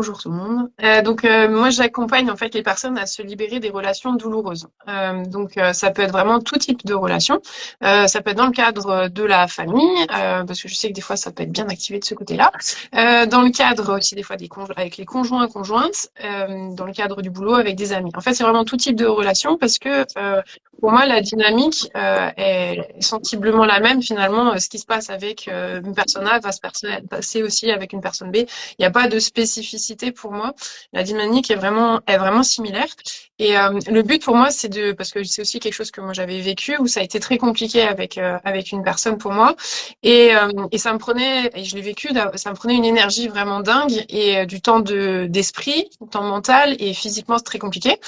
Bonjour tout le monde. Moi, j'accompagne en fait les personnes à se libérer des relations douloureuses. Ça peut être vraiment tout type de relations. Ça peut être dans le cadre de la famille, parce que je sais que des fois ça peut être bien activé de ce côté-là. Dans le cadre aussi des fois avec les conjoints conjointes, dans le cadre du boulot avec des amis. En fait, c'est vraiment tout type de relations parce que pour moi, la dynamique est sensiblement la même. Finalement, ce qui se passe avec une personne A va se passer aussi avec une personne B. Il n'y a pas de spécificité pour moi. La dynamique est vraiment similaire. Et le but pour moi, parce que c'est aussi quelque chose que moi j'avais vécu, où ça a été très compliqué avec une personne pour moi. Et ça me prenait, et je l'ai vécu, ça me prenait une énergie vraiment dingue et du temps d'esprit, du temps mental et physiquement, c'est très compliqué.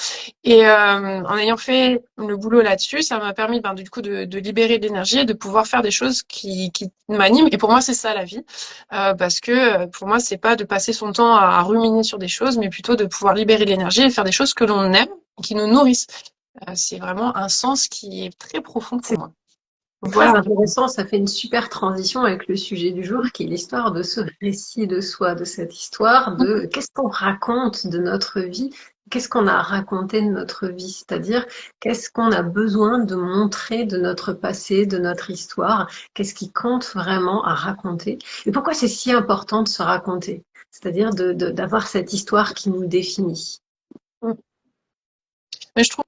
Et en ayant fait le boulot là-dessus, ça m'a permis du coup de libérer de l'énergie et de pouvoir faire des choses qui m'animent. Et pour moi, c'est ça la vie. Parce que pour moi, c'est pas de passer son temps à ruminer sur des choses, mais plutôt de pouvoir libérer de l'énergie et faire des choses que l'on aime, qui nous nourrissent. C'est vraiment un sens qui est très profond pour moi. Très intéressant, ça fait une super transition avec le sujet du jour qui est l'histoire de ce récit de soi, de cette histoire de qu'est-ce qu'on raconte de notre vie, qu'est-ce qu'on a raconté de notre vie, c'est-à-dire qu'est-ce qu'on a besoin de montrer de notre passé, de notre histoire, qu'est-ce qui compte vraiment à raconter et pourquoi c'est si important de se raconter, c'est-à-dire d'avoir cette histoire qui nous définit. Mais je trouve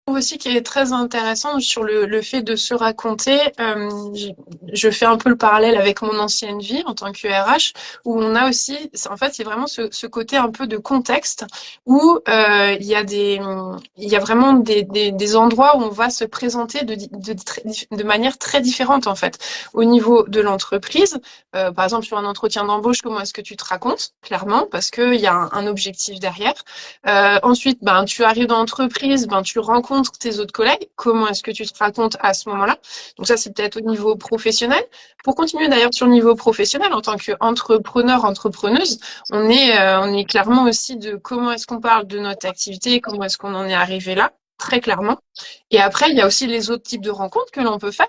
aussi qui est très intéressant sur le fait de se raconter. Je fais un peu le parallèle avec mon ancienne vie en tant que RH, où on a aussi, en fait, c'est vraiment ce côté un peu de contexte où il y a vraiment des endroits où on va se présenter de manière très différente en fait. Au niveau de l'entreprise, par exemple sur un entretien d'embauche, comment est-ce que tu te racontes, clairement, parce qu'il y a un objectif derrière. Ensuite, tu arrives dans l'entreprise, tu rencontres tes autres collègues, comment est-ce que tu te racontes à ce moment-là? Donc ça, c'est peut-être au niveau professionnel. Pour continuer d'ailleurs sur le niveau professionnel, en tant qu'entrepreneur, entrepreneuse, on est clairement aussi de comment est-ce qu'on parle de notre activité, comment est-ce qu'on en est arrivé là, très clairement. Et après, il y a aussi les autres types de rencontres que l'on peut faire,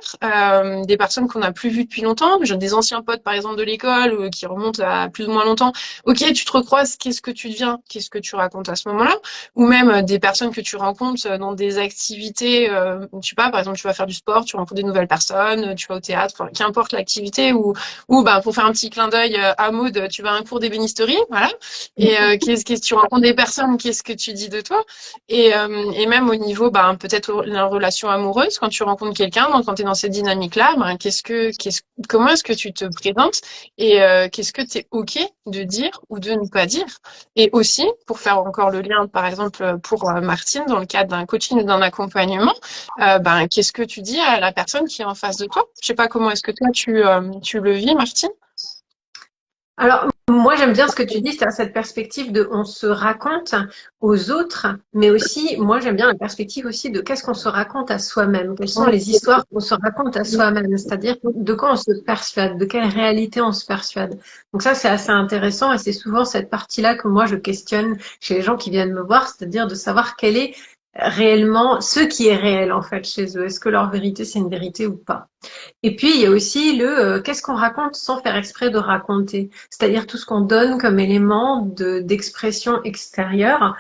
des personnes qu'on n'a plus vues depuis longtemps, j'ai des anciens potes par exemple de l'école qui remontent à plus ou moins longtemps. Ok, tu te recroises, qu'est-ce que tu deviens, qu'est-ce que tu racontes à ce moment-là? Ou même des personnes que tu rencontres dans des activités, je sais pas, par exemple tu vas faire du sport, tu rencontres des nouvelles personnes, tu vas au théâtre, enfin, qu'importe l'activité, ou pour faire un petit clin d'œil à Maud, tu vas à un cours d'ébénisterie, voilà. Et tu rencontres des personnes, qu'est-ce que tu dis de toi? Et même au niveau, peut-être la relation amoureuse, quand tu rencontres quelqu'un, donc quand tu es dans cette dynamique-là, comment est-ce que tu te présentes et qu'est-ce que tu es OK de dire ou de ne pas dire? Et aussi, pour faire encore le lien, par exemple, pour Martine, dans le cadre d'un coaching ou d'un accompagnement, qu'est-ce que tu dis à la personne qui est en face de toi? Je sais pas comment est-ce que toi tu le vis, Martine? Alors, moi, j'aime bien ce que tu dis, c'est cette perspective de on se raconte aux autres, mais aussi, moi, j'aime bien la perspective aussi de qu'est-ce qu'on se raconte à soi-même, quelles sont les histoires qu'on se raconte à soi-même, c'est-à-dire de quoi on se persuade, de quelle réalité on se persuade. Donc ça, c'est assez intéressant et c'est souvent cette partie-là que moi, je questionne chez les gens qui viennent me voir, c'est-à-dire de savoir quel est réellement ce qui est réel, en fait, chez eux. Est-ce que leur vérité, c'est une vérité ou pas? Et puis, il y a aussi qu'est-ce qu'on raconte sans faire exprès de raconter, c'est-à-dire tout ce qu'on donne comme élément d'expression extérieure,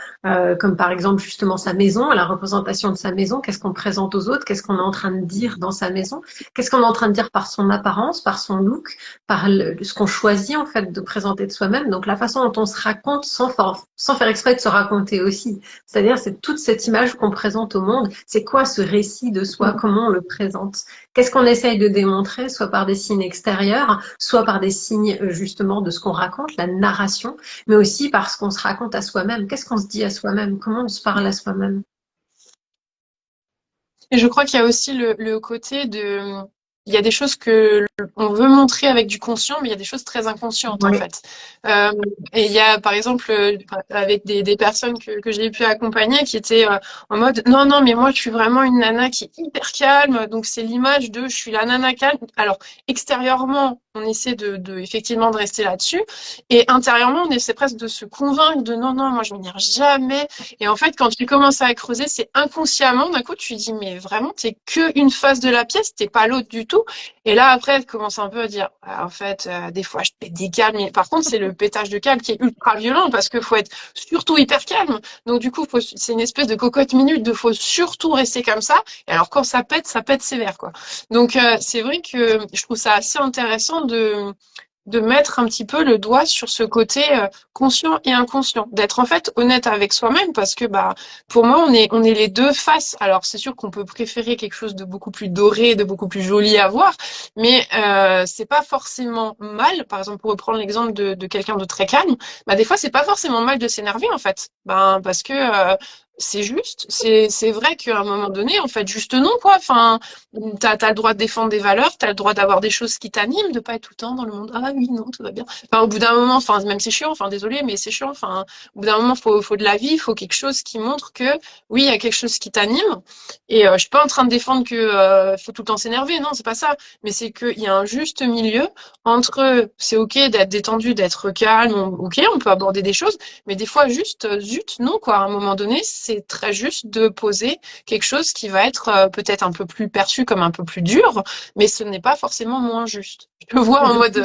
comme par exemple justement sa maison, la représentation de sa maison, qu'est-ce qu'on présente aux autres, qu'est-ce qu'on est en train de dire dans sa maison, qu'est-ce qu'on est en train de dire par son apparence, par son look, par ce qu'on choisit en fait de présenter de soi-même, donc la façon dont on se raconte sans faire exprès de se raconter aussi, c'est-à-dire c'est toute cette image qu'on présente au monde, c'est quoi ce récit de soi, comment on le présente, qu'est-ce qu'on essaye de démontrer, soit par des signes extérieurs, soit par des signes justement de ce qu'on raconte, la narration, mais aussi par ce qu'on se raconte à soi-même. Qu'est-ce qu'on se dit à soi-même? Comment on se parle à soi-même? Et je crois qu'il y a aussi le côté de... Il y a des choses que on veut montrer avec du conscient, mais il y a des choses très inconscientes en Oui. fait. Euh, et il y a par exemple avec des personnes que j'ai pu accompagner qui étaient en mode non non mais moi je suis vraiment une nana qui est hyper calme, donc c'est l'image de je suis la nana calme. Alors extérieurement on essaie effectivement de rester là-dessus et intérieurement on essaie presque de se convaincre de non non moi je m'énerve jamais. Et en fait quand tu commences à creuser c'est inconsciemment d'un coup tu dis mais vraiment t'es que une face de la pièce, t'es pas l'autre du tout. Et là, après, peut-être commencer un peu à dire, ah, en fait, des fois, je pète des câbles. Mais par contre, c'est le pétage de câble qui est ultra violent parce qu'il faut être surtout hyper calme. Donc, du coup, c'est une espèce de cocotte minute de faut surtout rester comme ça. Et alors, quand ça pète sévère, quoi. Donc, c'est vrai que je trouve ça assez intéressant de mettre un petit peu le doigt sur ce côté conscient et inconscient, d'être en fait honnête avec soi-même parce que bah pour moi on est les deux faces. Alors c'est sûr qu'on peut préférer quelque chose de beaucoup plus doré, de beaucoup plus joli à voir, mais c'est pas forcément mal. Par exemple pour reprendre l'exemple de quelqu'un de très calme, bah des fois c'est pas forcément mal de s'énerver en fait, ben parce que c'est juste, c'est vrai qu'à un moment donné, en fait, juste non, quoi. Enfin, t'as le droit de défendre des valeurs, t'as le droit d'avoir des choses qui t'animent, de pas être tout le temps dans le monde. Ah oui, non, tout va bien. Enfin, au bout d'un moment, enfin, même c'est chiant, enfin, désolé, mais c'est chiant. Enfin, au bout d'un moment, faut de la vie, faut quelque chose qui montre que, oui, il y a quelque chose qui t'anime. Et je suis pas en train de défendre que faut tout le temps s'énerver, non, c'est pas ça. Mais c'est qu'il y a un juste milieu entre, c'est ok d'être détendu, d'être calme, ok, on peut aborder des choses, mais des fois, juste, zut, non, quoi. À un moment donné, c'est très juste de poser quelque chose qui va être peut-être un peu plus perçu comme un peu plus dur, mais ce n'est pas forcément moins juste. Je le vois en mode...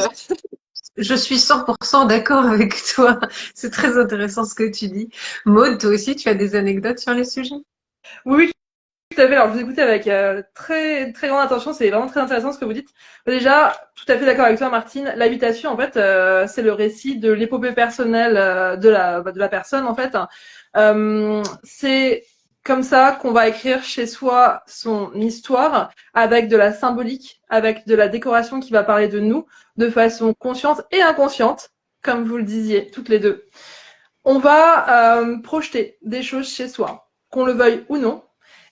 Je suis 100% d'accord avec toi. C'est très intéressant ce que tu dis. Maud, toi aussi, tu as des anecdotes sur les sujets? Oui, tout à fait. Alors, je vous écoutez avec très très grande attention. C'est vraiment très intéressant ce que vous dites. Déjà, tout à fait d'accord avec toi, Martine. L'habitation, en fait, c'est le récit de l'épopée personnelle de la personne, en fait. C'est comme ça qu'on va écrire chez soi son histoire avec de la symbolique, avec de la décoration qui va parler de nous de façon consciente et inconsciente, comme vous le disiez toutes les deux. On va projeter des choses chez soi, qu'on le veuille ou non.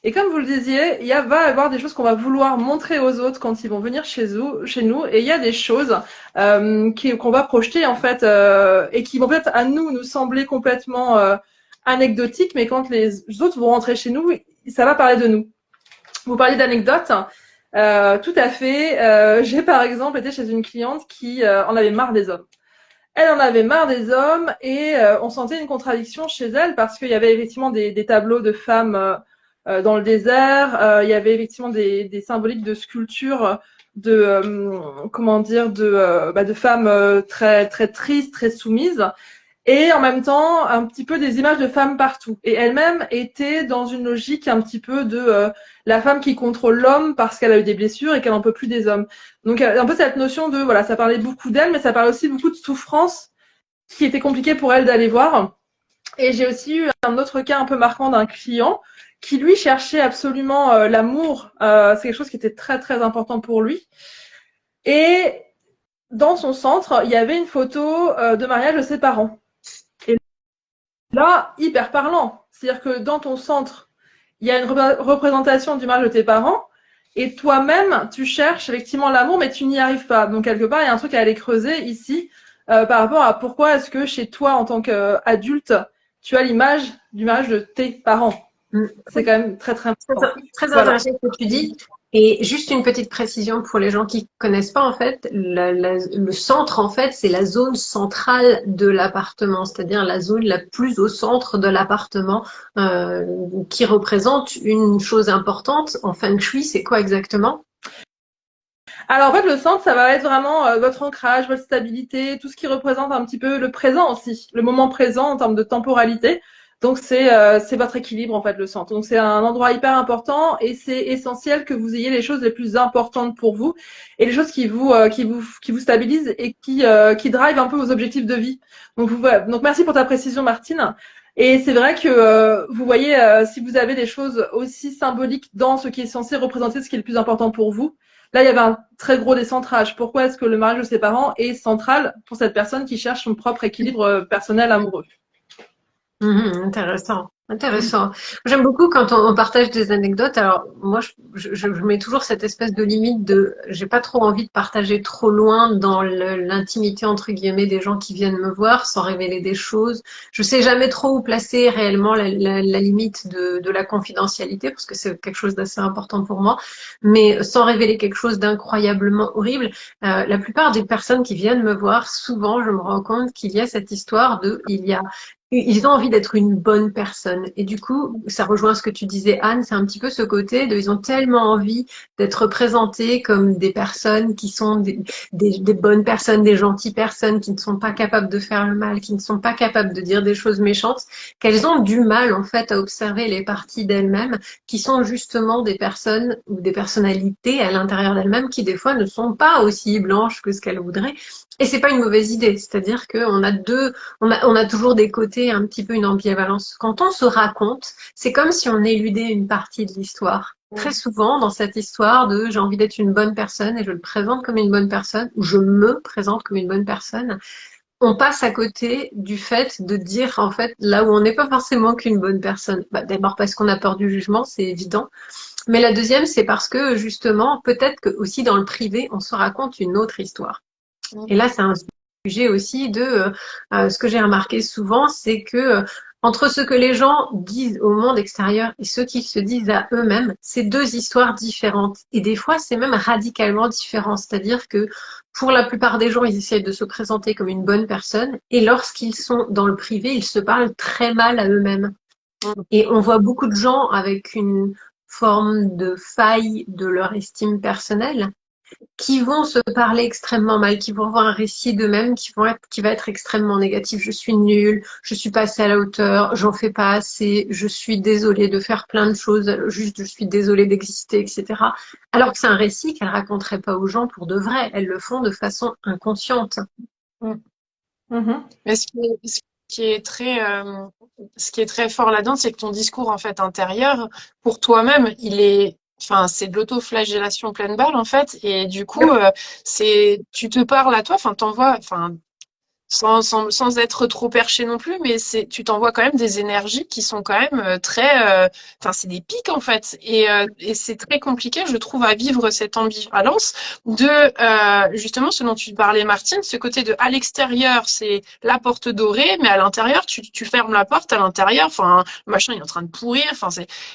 Et comme vous le disiez, va y avoir des choses qu'on va vouloir montrer aux autres quand ils vont venir chez nous, et il y a des choses qu'on va projeter en fait et qui vont peut-être à nous sembler complètement anecdotiques, mais quand les autres vont rentrer chez nous, ça va parler de nous. Vous parliez d'anecdotes, tout à fait. J'ai par exemple été chez une cliente qui en avait marre des hommes. Elle en avait marre des hommes et on sentait une contradiction chez elle parce qu'il y avait effectivement des tableaux de femmes dans le désert, il y avait effectivement des symboliques de sculptures de comment dire de femmes très très tristes, très soumises et en même temps un petit peu des images de femmes partout. Et elle-même était dans une logique un petit peu de la femme qui contrôle l'homme parce qu'elle a eu des blessures et qu'elle n'en peut plus des hommes. Donc un peu cette notion de voilà, ça parlait beaucoup d'elle, mais ça parlait aussi beaucoup de souffrance qui était compliqué pour elle d'aller voir. Et j'ai aussi eu un autre cas un peu marquant d'un client qui lui cherchait absolument l'amour. C'est quelque chose qui était très très important pour lui. Et dans son centre, il y avait une photo de mariage de ses parents. Et là, hyper parlant. C'est-à-dire que dans ton centre, il y a une représentation du mariage de tes parents. Et toi-même, tu cherches effectivement l'amour, mais tu n'y arrives pas. Donc, quelque part, il y a un truc à aller creuser ici par rapport à pourquoi est-ce que chez toi, en tant qu'adulte, tu as l'image du mariage de tes parents. C'est quand même très, très important. Très intéressant ce que tu dis. Et juste une petite précision pour les gens qui connaissent pas, en fait, le centre, en fait, c'est la zone centrale de l'appartement, c'est-à-dire la zone la plus au centre de l'appartement, qui représente une chose importante. En feng shui, c'est quoi exactement? Alors en fait, le centre, ça va être vraiment votre ancrage, votre stabilité, tout ce qui représente un petit peu le présent aussi, le moment présent en termes de temporalité. Donc c'est votre équilibre en fait le centre. Donc c'est un endroit hyper important et c'est essentiel que vous ayez les choses les plus importantes pour vous et les choses qui vous stabilisent et qui drive un peu vos objectifs de vie. Donc merci pour ta précision Martine. Et c'est vrai que vous voyez si vous avez des choses aussi symboliques dans ce qui est censé représenter ce qui est le plus important pour vous. Là, il y avait un très gros décentrage. Pourquoi est-ce que le mariage de ses parents est central pour cette personne qui cherche son propre équilibre personnel amoureux? Intéressant, intéressant. J'aime beaucoup quand on partage des anecdotes. Alors moi, je mets toujours cette espèce de limite de, j'ai pas trop envie de partager trop loin dans l'intimité entre guillemets des gens qui viennent me voir, sans révéler des choses. Je sais jamais trop où placer réellement la limite de la confidentialité parce que c'est quelque chose d'assez important pour moi, mais sans révéler quelque chose d'incroyablement horrible. La plupart des personnes qui viennent me voir, souvent, je me rends compte qu'il y a cette histoire de, ils ont envie d'être une bonne personne. personne. Et du coup, ça rejoint ce que tu disais, Anne, c'est un petit peu ce côté de, ils ont tellement envie d'être présentés comme des personnes qui sont des bonnes personnes, des gentilles personnes, qui ne sont pas capables de faire le mal, qui ne sont pas capables de dire des choses méchantes, qu'elles ont du mal, en fait, à observer les parties d'elles-mêmes qui sont justement des personnes ou des personnalités à l'intérieur d'elles-mêmes qui, des fois, ne sont pas aussi blanches que ce qu'elles voudraient. Et c'est pas une mauvaise idée. C'est-à-dire qu'on a on a toujours des côtés, un petit peu une ambivalence. Quand on se raconte, c'est comme si on éludait une partie de l'histoire. Très souvent, dans cette histoire de j'ai envie d'être une bonne personne et je le présente comme une bonne personne, ou je me présente comme une bonne personne, on passe à côté du fait de dire, en fait, là où on n'est pas forcément qu'une bonne personne. Bah, d'abord parce qu'on a peur du jugement, c'est évident. Mais la deuxième, c'est parce que, justement, peut-être que aussi dans le privé, on se raconte une autre histoire. Et là, c'est un sujet aussi de ce que j'ai remarqué souvent, c'est que entre ce que les gens disent au monde extérieur et ce qu'ils se disent à eux-mêmes, c'est deux histoires différentes. Et des fois, c'est même radicalement différent. C'est-à-dire que pour la plupart des gens, ils essayent de se présenter comme une bonne personne et lorsqu'ils sont dans le privé, ils se parlent très mal à eux-mêmes. Et on voit beaucoup de gens avec une forme de faille de leur estime personnelle qui vont se parler extrêmement mal, qui vont avoir un récit d'eux-mêmes qui va être extrêmement négatif. Je suis nulle, je suis pas assez à la hauteur, j'en fais pas assez, je suis désolée de faire plein de choses, juste je suis désolée d'exister, etc. Alors que c'est un récit qu'elles raconteraient pas aux gens pour de vrai, elles le font de façon inconsciente. Mais qui est très, ce qui est très fort là-dedans, c'est que ton discours en fait intérieur, pour toi-même, enfin, c'est de l'autoflagellation pleine balle en fait, et du coup, tu te parles à toi, enfin, enfin, sans être trop perché non plus, mais tu t'envoies quand même des énergies qui sont quand même très, enfin, c'est des pics en fait, et c'est très compliqué, je trouve, à vivre cette ambivalence de justement ce dont tu parlais, Martine, ce côté de à l'extérieur c'est la porte dorée, mais à l'intérieur tu fermes la porte à l'intérieur, enfin, le machin il est en train de pourrir, enfin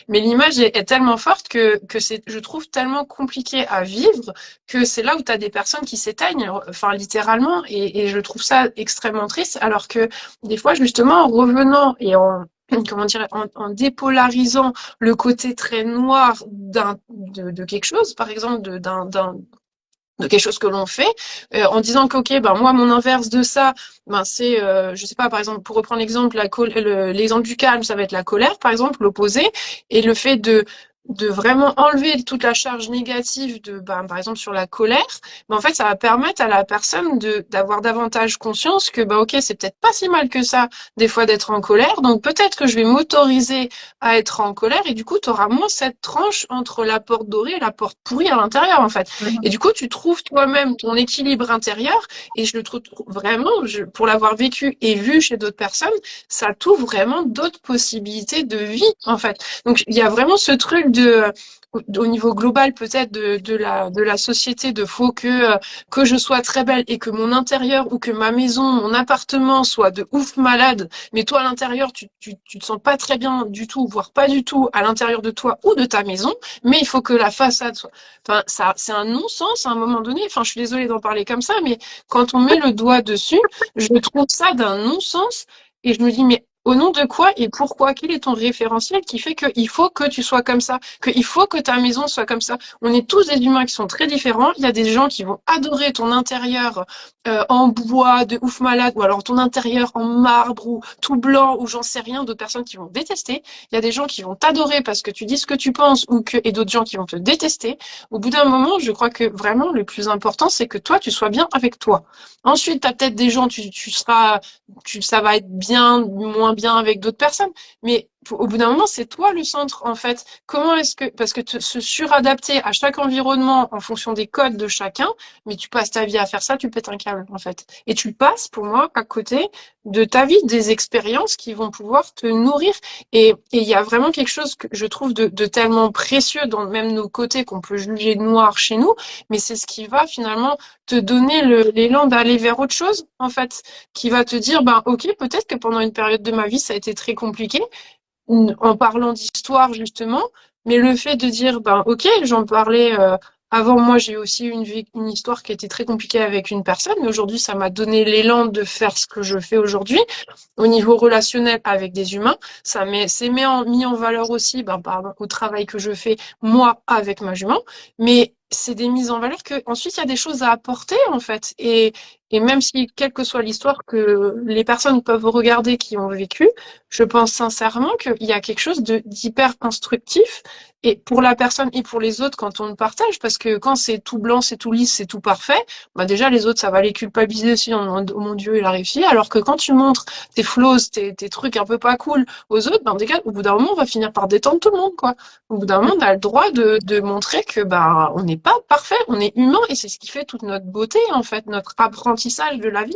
mais l'image est tellement forte que c'est, je trouve, tellement compliqué à vivre que c'est là où tu as des personnes qui s'éteignent, enfin littéralement, et je trouve ça extrêmement triste, alors que des fois, justement, en revenant et en comment dire, en dépolarisant le côté très noir de quelque chose, par exemple de quelque chose que l'on fait, en disant que ok, ben moi mon inverse de ça, ben c'est, je sais pas, par exemple pour reprendre l'exemple l'exemple du calme, ça va être la colère, par exemple, l'opposé, et le fait de vraiment enlever toute la charge négative ben, par exemple sur la colère, ben en fait ça va permettre à la personne d'avoir davantage conscience que ben ok, c'est peut-être pas si mal que ça des fois d'être en colère, donc peut-être que je vais m'autoriser à être en colère, et du coup tu auras moins cette tranche entre la porte dorée et la porte pourrie à l'intérieur en fait. Et du coup tu trouves toi-même ton équilibre intérieur, et je le trouve vraiment, pour l'avoir vécu et vu chez d'autres personnes, ça t'ouvre vraiment d'autres possibilités de vie en fait. Donc il y a vraiment ce truc au niveau global peut-être de la société, de faut que je sois très belle et que mon intérieur ou que ma maison, mon appartement soit de ouf malade, mais toi à l'intérieur tu te sens pas très bien du tout, voire pas du tout à l'intérieur de toi ou de ta maison, mais il faut que la façade soit, enfin ça c'est un non-sens à un moment donné, enfin je suis désolée d'en parler comme ça, mais quand on met le doigt dessus, je trouve ça d'un non-sens, et je me dis mais au nom de quoi et pourquoi? Quel est ton référentiel qui fait qu'il faut que tu sois comme ça, qu'il faut que ta maison soit comme ça? On est tous des humains qui sont très différents. Il y a des gens qui vont adorer ton intérieur en bois de ouf malade, ou alors ton intérieur en marbre ou tout blanc, ou j'en sais rien. D'autres personnes qui vont détester. Il y a des gens qui vont t'adorer parce que tu dis ce que tu penses, et d'autres gens qui vont te détester. Au bout d'un moment, je crois que vraiment le plus important, c'est que toi, tu sois bien avec toi. Ensuite, tu as peut-être des gens, ça va être bien, moins bien avec d'autres personnes, mais au bout d'un moment, c'est toi le centre, en fait. Comment est-ce que, parce que se suradapter à chaque environnement en fonction des codes de chacun, mais tu passes ta vie à faire ça, tu pètes un câble, en fait. Et tu passes, pour moi, à côté de ta vie, des expériences qui vont pouvoir te nourrir. Et il y a vraiment quelque chose que je trouve de tellement précieux dans même nos côtés qu'on peut juger noir chez nous, mais c'est ce qui va finalement te donner l'élan d'aller vers autre chose, en fait, qui va te dire, ben, ok, peut-être que pendant une période de ma vie, ça a été très compliqué, en parlant d'histoire, justement, mais le fait de dire, ben, ok, j'en parlais avant moi, j'ai aussi eu une histoire qui était très compliquée avec une personne, mais aujourd'hui, ça m'a donné l'élan de faire ce que je fais aujourd'hui. Au niveau relationnel avec des humains, c'est mis en valeur aussi, au travail que je fais, moi, avec ma jument, mais c'est des mises en valeur que ensuite il y a des choses à apporter en fait et même si quelle que soit l'histoire que les personnes peuvent regarder qui ont vécu, je pense sincèrement qu'il y a quelque chose d'hyper instructif et pour la personne et pour les autres quand on le partage parce que quand c'est tout blanc, c'est tout lisse, c'est tout parfait, déjà les autres ça va les culpabiliser aussi en mode oh mon Dieu il a réussi alors que quand tu montres tes flaws, tes trucs un peu pas cool aux autres, en tout cas, au bout d'un moment on va finir par détendre tout le monde quoi. Au bout d'un moment, on a le droit de montrer que on n'est pas parfait, on est humain et c'est ce qui fait toute notre beauté en fait, notre apprentissage de la vie.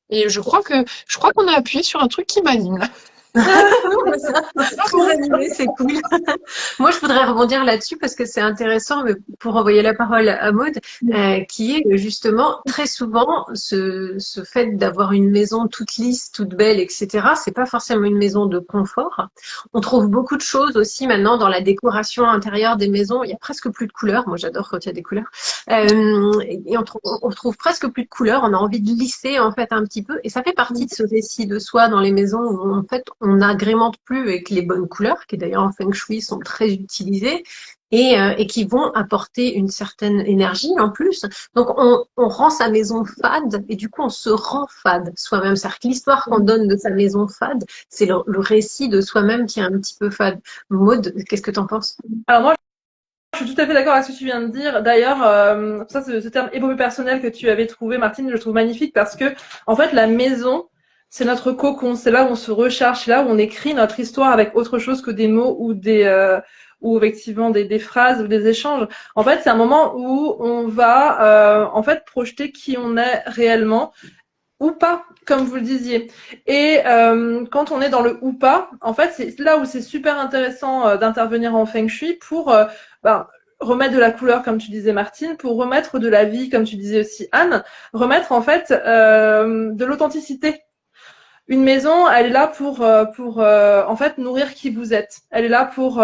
Et je crois qu'on a appuyé sur un truc qui m'anime là. Très animé, c'est cool. Moi, je voudrais rebondir là-dessus parce que c'est intéressant, mais pour envoyer la parole à Maud, qui est justement très souvent ce fait d'avoir une maison toute lisse, toute belle, etc. C'est pas forcément une maison de confort. On trouve beaucoup de choses aussi maintenant dans la décoration intérieure des maisons. Il y a presque plus de couleurs. Moi, j'adore quand il y a des couleurs. Et on trouve presque plus de couleurs. On a envie de lisser en fait un petit peu, et ça fait partie de ce récit de soi dans les maisons où en fait on n'agrémente plus avec les bonnes couleurs, qui d'ailleurs en Feng Shui sont très utilisées, et qui vont apporter une certaine énergie en plus. Donc on rend sa maison fade, et du coup on se rend fade soi-même. C'est-à-dire que l'histoire qu'on donne de sa maison fade, c'est le récit de soi-même qui est un petit peu fade. Maud, qu'est-ce que t'en penses? Alors moi, je suis tout à fait d'accord avec ce que tu viens de dire. D'ailleurs, ça, ce terme épopée personnelle que tu avais trouvé, Martine, je le trouve magnifique parce que, en fait, la maison, c'est notre cocon. C'est là où on se recharge, c'est là où on écrit notre histoire avec autre chose que des mots ou effectivement des phrases ou des échanges. En fait, c'est un moment où on va, en fait, projeter qui on est réellement ou pas, comme vous le disiez. Et quand on est dans le ou pas, en fait, c'est là où c'est super intéressant d'intervenir en Feng Shui pour remettre de la couleur, comme tu disais Martine, pour remettre de la vie, comme tu disais aussi Anne, remettre en fait de l'authenticité. Une maison, elle est là pour en fait nourrir qui vous êtes. Elle est là pour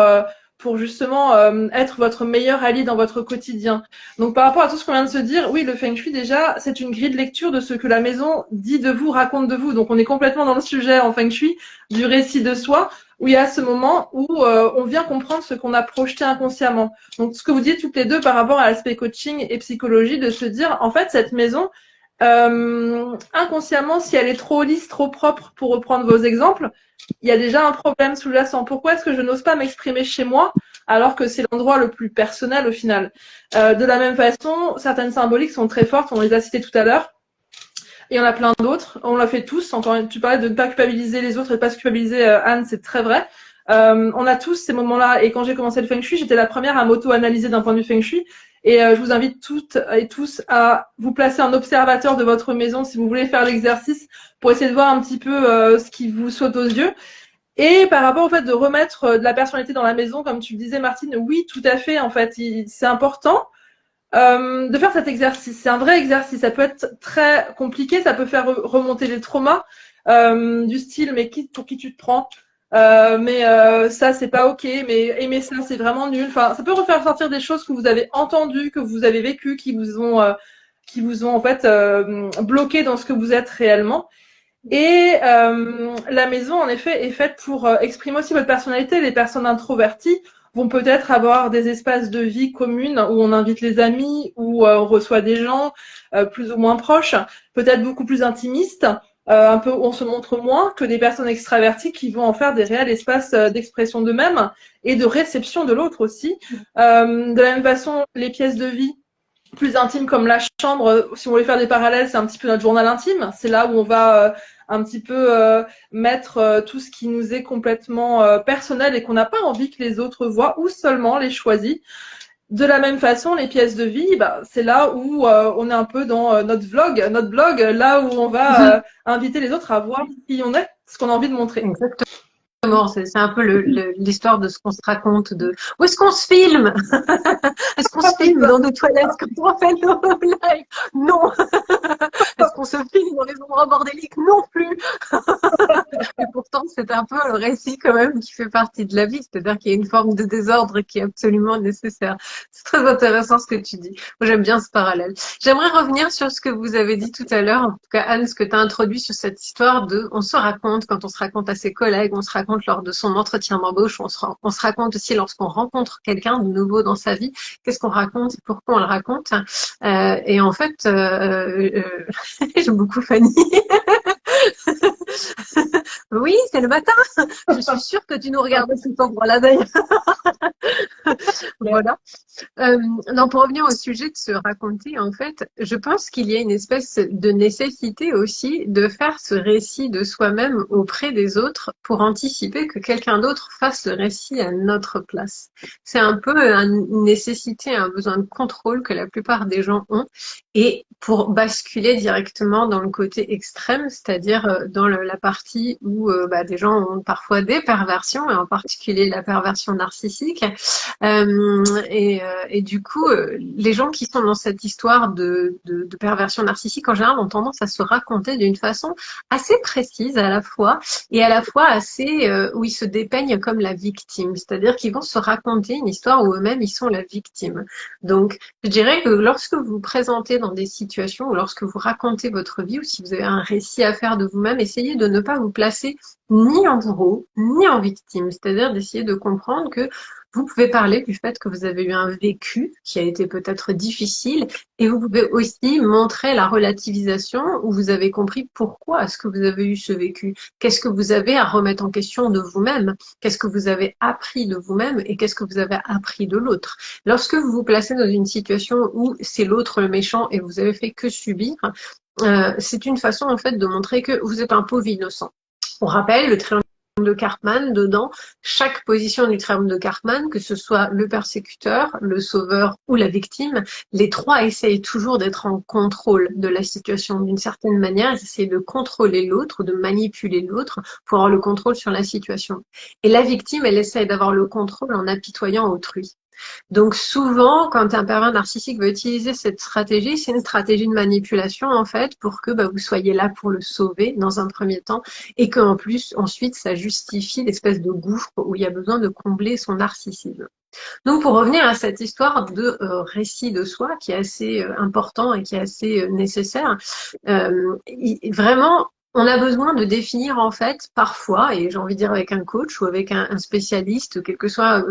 justement être votre meilleur allié dans votre quotidien. Donc par rapport à tout ce qu'on vient de se dire, oui, le Feng Shui déjà, c'est une grille de lecture de ce que la maison dit de vous, raconte de vous. Donc on est complètement dans le sujet en Feng Shui du récit de soi, où il y a ce moment où on vient comprendre ce qu'on a projeté inconsciemment. Donc ce que vous dites toutes les deux par rapport à l'aspect coaching et psychologie, de se dire, en fait, cette maison, inconsciemment, si elle est trop lisse, trop propre, pour reprendre vos exemples, il y a déjà un problème sous-jacent. Pourquoi est-ce que je n'ose pas m'exprimer chez moi alors que c'est l'endroit le plus personnel au final? De la même façon, certaines symboliques sont très fortes, on les a citées tout à l'heure. Et il y en a plein d'autres. On l'a fait tous. Encore, tu parlais de ne pas culpabiliser les autres et de ne pas se culpabiliser, Anne, c'est très vrai. On a tous ces moments-là. Et quand j'ai commencé le Feng Shui, j'étais la première à m'auto-analyser d'un point de vue Feng Shui. Et je vous invite toutes et tous à vous placer en observateur de votre maison si vous voulez faire l'exercice pour essayer de voir un petit peu ce qui vous saute aux yeux. Et par rapport au fait de remettre de la personnalité dans la maison, comme tu le disais Martine, oui, tout à fait. En fait, c'est important de faire cet exercice. C'est un vrai exercice. Ça peut être très compliqué, ça peut faire remonter les traumas du style mais pour qui tu te prends, ça c'est pas ok, mais aimer ça c'est vraiment nul. Enfin, ça peut refaire sortir des choses que vous avez entendues, que vous avez vécues, qui vous ont en fait bloqué dans ce que vous êtes réellement. Et la maison en effet est faite pour exprimer aussi votre personnalité. Les personnes introverties vont peut-être avoir des espaces de vie communes où on invite les amis, où on reçoit des gens plus ou moins proches, peut-être beaucoup plus intimistes. Un peu, on se montre moins que des personnes extraverties qui vont en faire des réels espaces d'expression d'eux-mêmes et de réception de l'autre aussi. De la même façon, les pièces de vie plus intimes comme la chambre, si on voulait faire des parallèles, c'est un petit peu notre journal intime. C'est là où on va un petit peu mettre tout ce qui nous est complètement personnel et qu'on n'a pas envie que les autres voient ou seulement les choisis. De la même façon, les pièces de vie, c'est là où on est un peu dans notre blog, là où on va inviter les autres à voir qui on est, ce qu'on a envie de montrer. Exactement. C'est un peu l'histoire de ce qu'on se raconte, de où est-ce qu'on se filme? Est-ce qu'on se filme dans nos toilettes quand on fait nos lives? Non. Est-ce qu'on se filme dans les endroits bordéliques? Non plus. Et pourtant, intéressant. C'est un peu le récit quand même qui fait partie de la vie. C'est-à-dire qu'il y a une forme de désordre qui est absolument nécessaire. C'est très intéressant ce que tu dis. Moi, j'aime bien ce parallèle. J'aimerais revenir sur ce que vous avez dit tout à l'heure. En tout cas, Anne, ce que tu as introduit sur cette histoire de, on se raconte quand on se raconte à ses collègues, on se raconte lors de son entretien d'embauche, on se raconte aussi lorsqu'on rencontre quelqu'un de nouveau dans sa vie. Qu'est-ce qu'on raconte et pourquoi on le raconte? Et en fait, j'aime beaucoup Fanny. Oui, c'est le matin. Je suis sûre que tu nous regardes tout le temps. Voilà, d'ailleurs. Voilà. Non, pour revenir au sujet de se raconter, en fait, je pense qu'il y a une espèce de nécessité aussi de faire ce récit de soi-même auprès des autres pour anticiper que quelqu'un d'autre fasse le récit à notre place. C'est un peu une nécessité, un besoin de contrôle que la plupart des gens ont, et pour basculer directement dans le côté extrême, c'est-à-dire dans la partie où des gens ont parfois des perversions, et en particulier la perversion narcissique. Et du coup, les gens qui sont dans cette histoire de perversion narcissique, en général, ont tendance à se raconter d'une façon assez précise à la fois, et à la fois assez où ils se dépeignent comme la victime. C'est-à-dire qu'ils vont se raconter une histoire où eux-mêmes, ils sont la victime. Donc, je dirais que lorsque vous vous présentez dans des situations, ou lorsque vous racontez votre vie, ou si vous avez un récit à faire de vous-même, essayez de ne pas vous placer ni en bourreau, ni en victime. C'est-à-dire d'essayer de comprendre que vous pouvez parler du fait que vous avez eu un vécu qui a été peut-être difficile, et vous pouvez aussi montrer la relativisation où vous avez compris pourquoi est-ce que vous avez eu ce vécu. Qu'est-ce que vous avez à remettre en question de vous-même? Qu'est-ce que vous avez appris de vous-même et qu'est-ce que vous avez appris de l'autre? Lorsque vous vous placez dans une situation où c'est l'autre le méchant et vous avez fait que subir, c'est une façon en fait de montrer que vous êtes un pauvre innocent. On rappelle le triangle de Karpman, dedans, chaque position du triangle de Karpman, que ce soit le persécuteur, le sauveur ou la victime, les trois essayent toujours d'être en contrôle de la situation d'une certaine manière. Ils essayent de contrôler l'autre, de manipuler l'autre pour avoir le contrôle sur la situation. Et la victime, elle essaye d'avoir le contrôle en apitoyant autrui. Donc souvent, quand un pervers narcissique veut utiliser cette stratégie, c'est une stratégie de manipulation en fait pour que vous soyez là pour le sauver dans un premier temps et qu'en plus, ensuite, ça justifie l'espèce de gouffre où il y a besoin de combler son narcissisme. Donc pour revenir à cette histoire de récit de soi qui est assez important et qui est assez nécessaire, vraiment, on a besoin de définir en fait parfois, et j'ai envie de dire avec un coach ou avec un spécialiste, quel que soit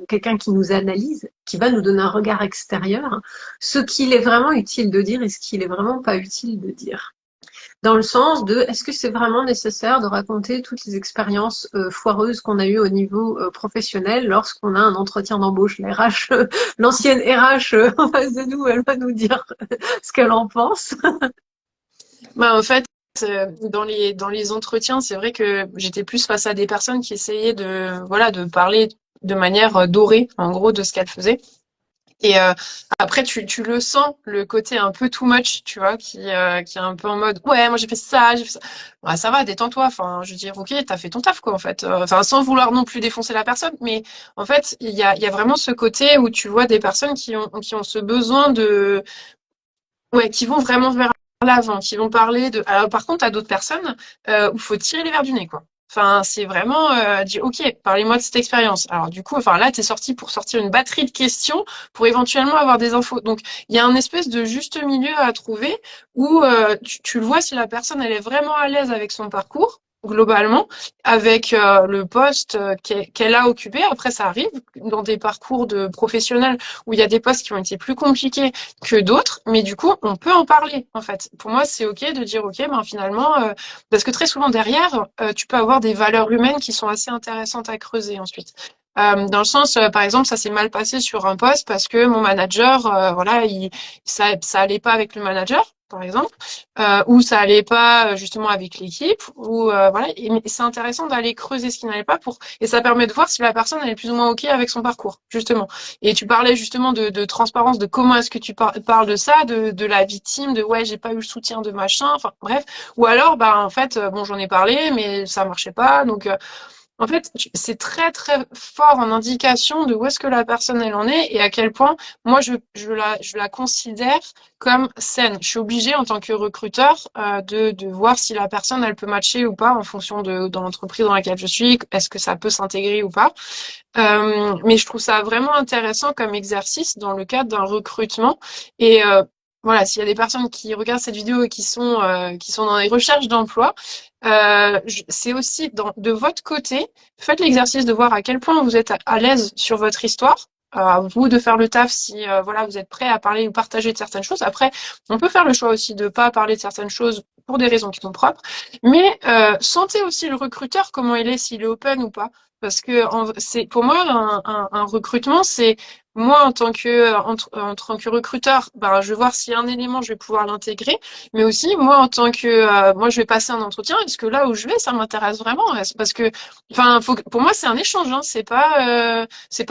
quelqu'un qui nous analyse, qui va nous donner un regard extérieur, ce qu'il est vraiment utile de dire et ce qu'il est vraiment pas utile de dire. Dans le sens de, est-ce que c'est vraiment nécessaire de raconter toutes les expériences foireuses qu'on a eues au niveau professionnel lorsqu'on a un entretien d'embauche? La RH, l'ancienne RH en face de nous, elle va nous dire ce qu'elle en pense. En fait, dans les entretiens, c'est vrai que j'étais plus face à des personnes qui essayaient de parler de manière dorée, en gros, de ce qu'elles faisaient. Et après, tu le sens, le côté un peu too much, tu vois, qui est un peu en mode, ouais, moi j'ai fait ça, j'ai fait ça. Bah, ça va, détends-toi. Enfin, je veux dire, ok, t'as fait ton taf, quoi, en fait. Enfin, sans vouloir non plus défoncer la personne, mais en fait, il y a vraiment ce côté où tu vois des personnes qui ont ce besoin qui vont vraiment vers l'avant, qui vont parler de. Alors, par contre, t'as d'autres personnes où il faut tirer les verres du nez, quoi. Enfin, c'est vraiment dire, ok, parlez-moi de cette expérience. Alors du coup, enfin là, t'es sorti pour sortir une batterie de questions pour éventuellement avoir des infos. Donc, il y a un espèce de juste milieu à trouver où tu le vois si la personne elle est vraiment à l'aise avec son parcours globalement, avec le poste qu'elle a occupé. Après, ça arrive dans des parcours de professionnels où il y a des postes qui ont été plus compliqués que d'autres, mais du coup, on peut en parler, en fait. Pour moi, c'est OK de dire, OK, finalement, parce que très souvent derrière, tu peux avoir des valeurs humaines qui sont assez intéressantes à creuser ensuite. Dans le sens, par exemple, ça s'est mal passé sur un poste parce que mon manager, ça allait pas avec le manager, par exemple, ou ça allait pas justement avec l'équipe, ou voilà. Mais c'est intéressant d'aller creuser ce qui n'allait pas et ça permet de voir si la personne elle est plus ou moins OK avec son parcours, justement. Et tu parlais justement de transparence, de comment est-ce que tu parles de ça, de la victime, de ouais, j'ai pas eu le soutien de machin, enfin bref. Ou alors, en fait, bon, j'en ai parlé, mais ça marchait pas, donc. en fait, c'est très très fort en indication de où est-ce que la personne elle en est et à quel point moi je la considère comme saine. Je suis obligée en tant que recruteur de voir si la personne elle peut matcher ou pas en fonction de l'entreprise dans laquelle je suis, est-ce que ça peut s'intégrer ou pas. Mais je trouve ça vraiment intéressant comme exercice dans le cadre d'un recrutement. Et voilà, s'il y a des personnes qui regardent cette vidéo et qui sont dans les recherches d'emploi, c'est aussi de votre côté, faites l'exercice de voir à quel point vous êtes à l'aise sur votre histoire. À vous de faire le taf si voilà vous êtes prêt à parler ou partager de certaines choses. Après, on peut faire le choix aussi de pas parler de certaines choses pour des raisons qui sont propres. Mais sentez aussi le recruteur comment il est, s'il est open ou pas. Parce que c'est pour moi un recrutement, c'est moi en tant que recruteur, ben je vais voir s'il y a un élément, je vais pouvoir l'intégrer, mais aussi moi en tant que moi je vais passer un entretien. Est-ce que là où je vais, ça m'intéresse vraiment? Parce que enfin pour moi c'est un échange, hein, c'est pas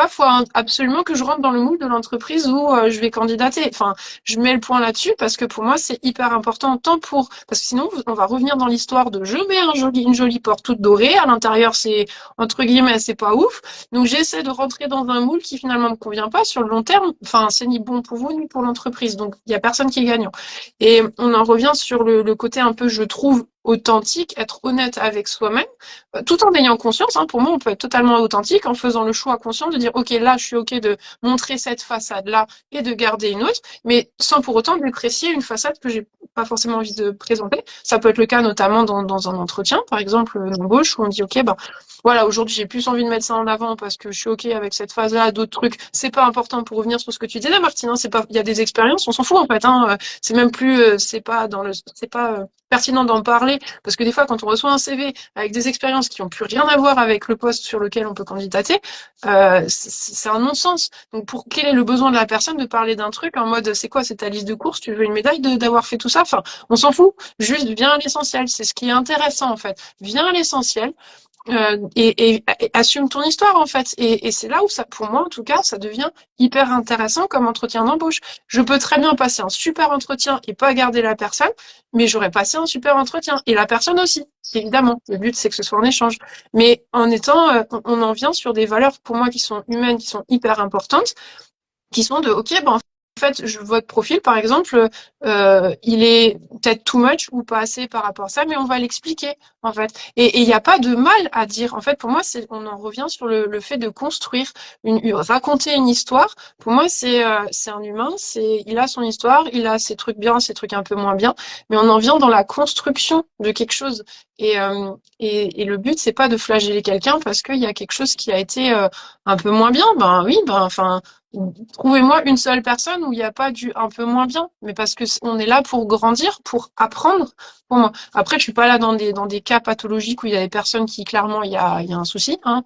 faut absolument que je rentre dans le moule de l'entreprise où je vais candidater. Enfin je mets le point là-dessus parce que pour moi c'est hyper important tant pour parce que sinon on va revenir dans l'histoire de je mets une jolie porte toute dorée à l'intérieur c'est entre guillemets c'est pas ouf. Donc j'essaie de rentrer dans un moule qui finalement me convient pas sur le long terme. Enfin, c'est ni bon pour vous ni pour l'entreprise. Donc il y a personne qui est gagnant. Et on en revient sur le côté un peu, je trouve, authentique, être honnête avec soi-même, tout en ayant conscience. Hein, pour moi, on peut être totalement authentique en faisant le choix conscient de dire, ok, là, je suis ok de montrer cette façade-là et de garder une autre, mais sans pour autant déprécier une façade que j'ai pas forcément envie de présenter. Ça peut être le cas notamment dans un entretien, par exemple, d'embauche, où on dit, ok, ben voilà, aujourd'hui, j'ai plus envie de mettre ça en avant parce que je suis OK avec cette phase-là, d'autres trucs. C'est pas important pour revenir sur ce que tu disais, Martine, hein, c'est pas, il y a des expériences, on s'en fout, en fait, hein, c'est même plus, c'est pas pertinent d'en parler parce que des fois, quand on reçoit un CV avec des expériences qui ont plus rien à voir avec le poste sur lequel on peut candidater, c'est un non-sens. Donc, quel est le besoin de la personne de parler d'un truc en mode, c'est quoi, c'est ta liste de courses, tu veux une médaille d'avoir fait tout ça? Enfin, on s'en fout. Juste, viens à l'essentiel. C'est ce qui est intéressant, en fait. Viens à l'essentiel. Et assume ton histoire en fait. Et c'est là où ça, pour moi en tout cas, ça devient hyper intéressant comme entretien d'embauche. Je peux très bien passer un super entretien et pas garder la personne, mais j'aurais passé un super entretien et la personne aussi. Évidemment, le but c'est que ce soit un échange. Mais en étant, on en vient sur des valeurs pour moi qui sont humaines, qui sont hyper importantes, qui sont de ok, ben en fait, votre profil, par exemple, il est peut-être too much ou pas assez par rapport à ça, mais on va l'expliquer, en fait. Et il n'y a pas de mal à dire. En fait, pour moi, on en revient sur le fait de construire, raconter une histoire. Pour moi, c'est un humain, il a son histoire, il a ses trucs bien, ses trucs un peu moins bien, mais on en vient dans la construction de quelque chose. Et le but, c'est pas de flageller quelqu'un parce qu'il y a quelque chose qui a été un peu moins bien. Ben oui, ben enfin. Trouvez-moi une seule personne où il n'y a pas du un peu moins bien, mais parce que on est là pour grandir, pour apprendre. Pour moi. Après, je suis pas là dans des cas pathologiques où il y a des personnes qui clairement il y a un souci, hein.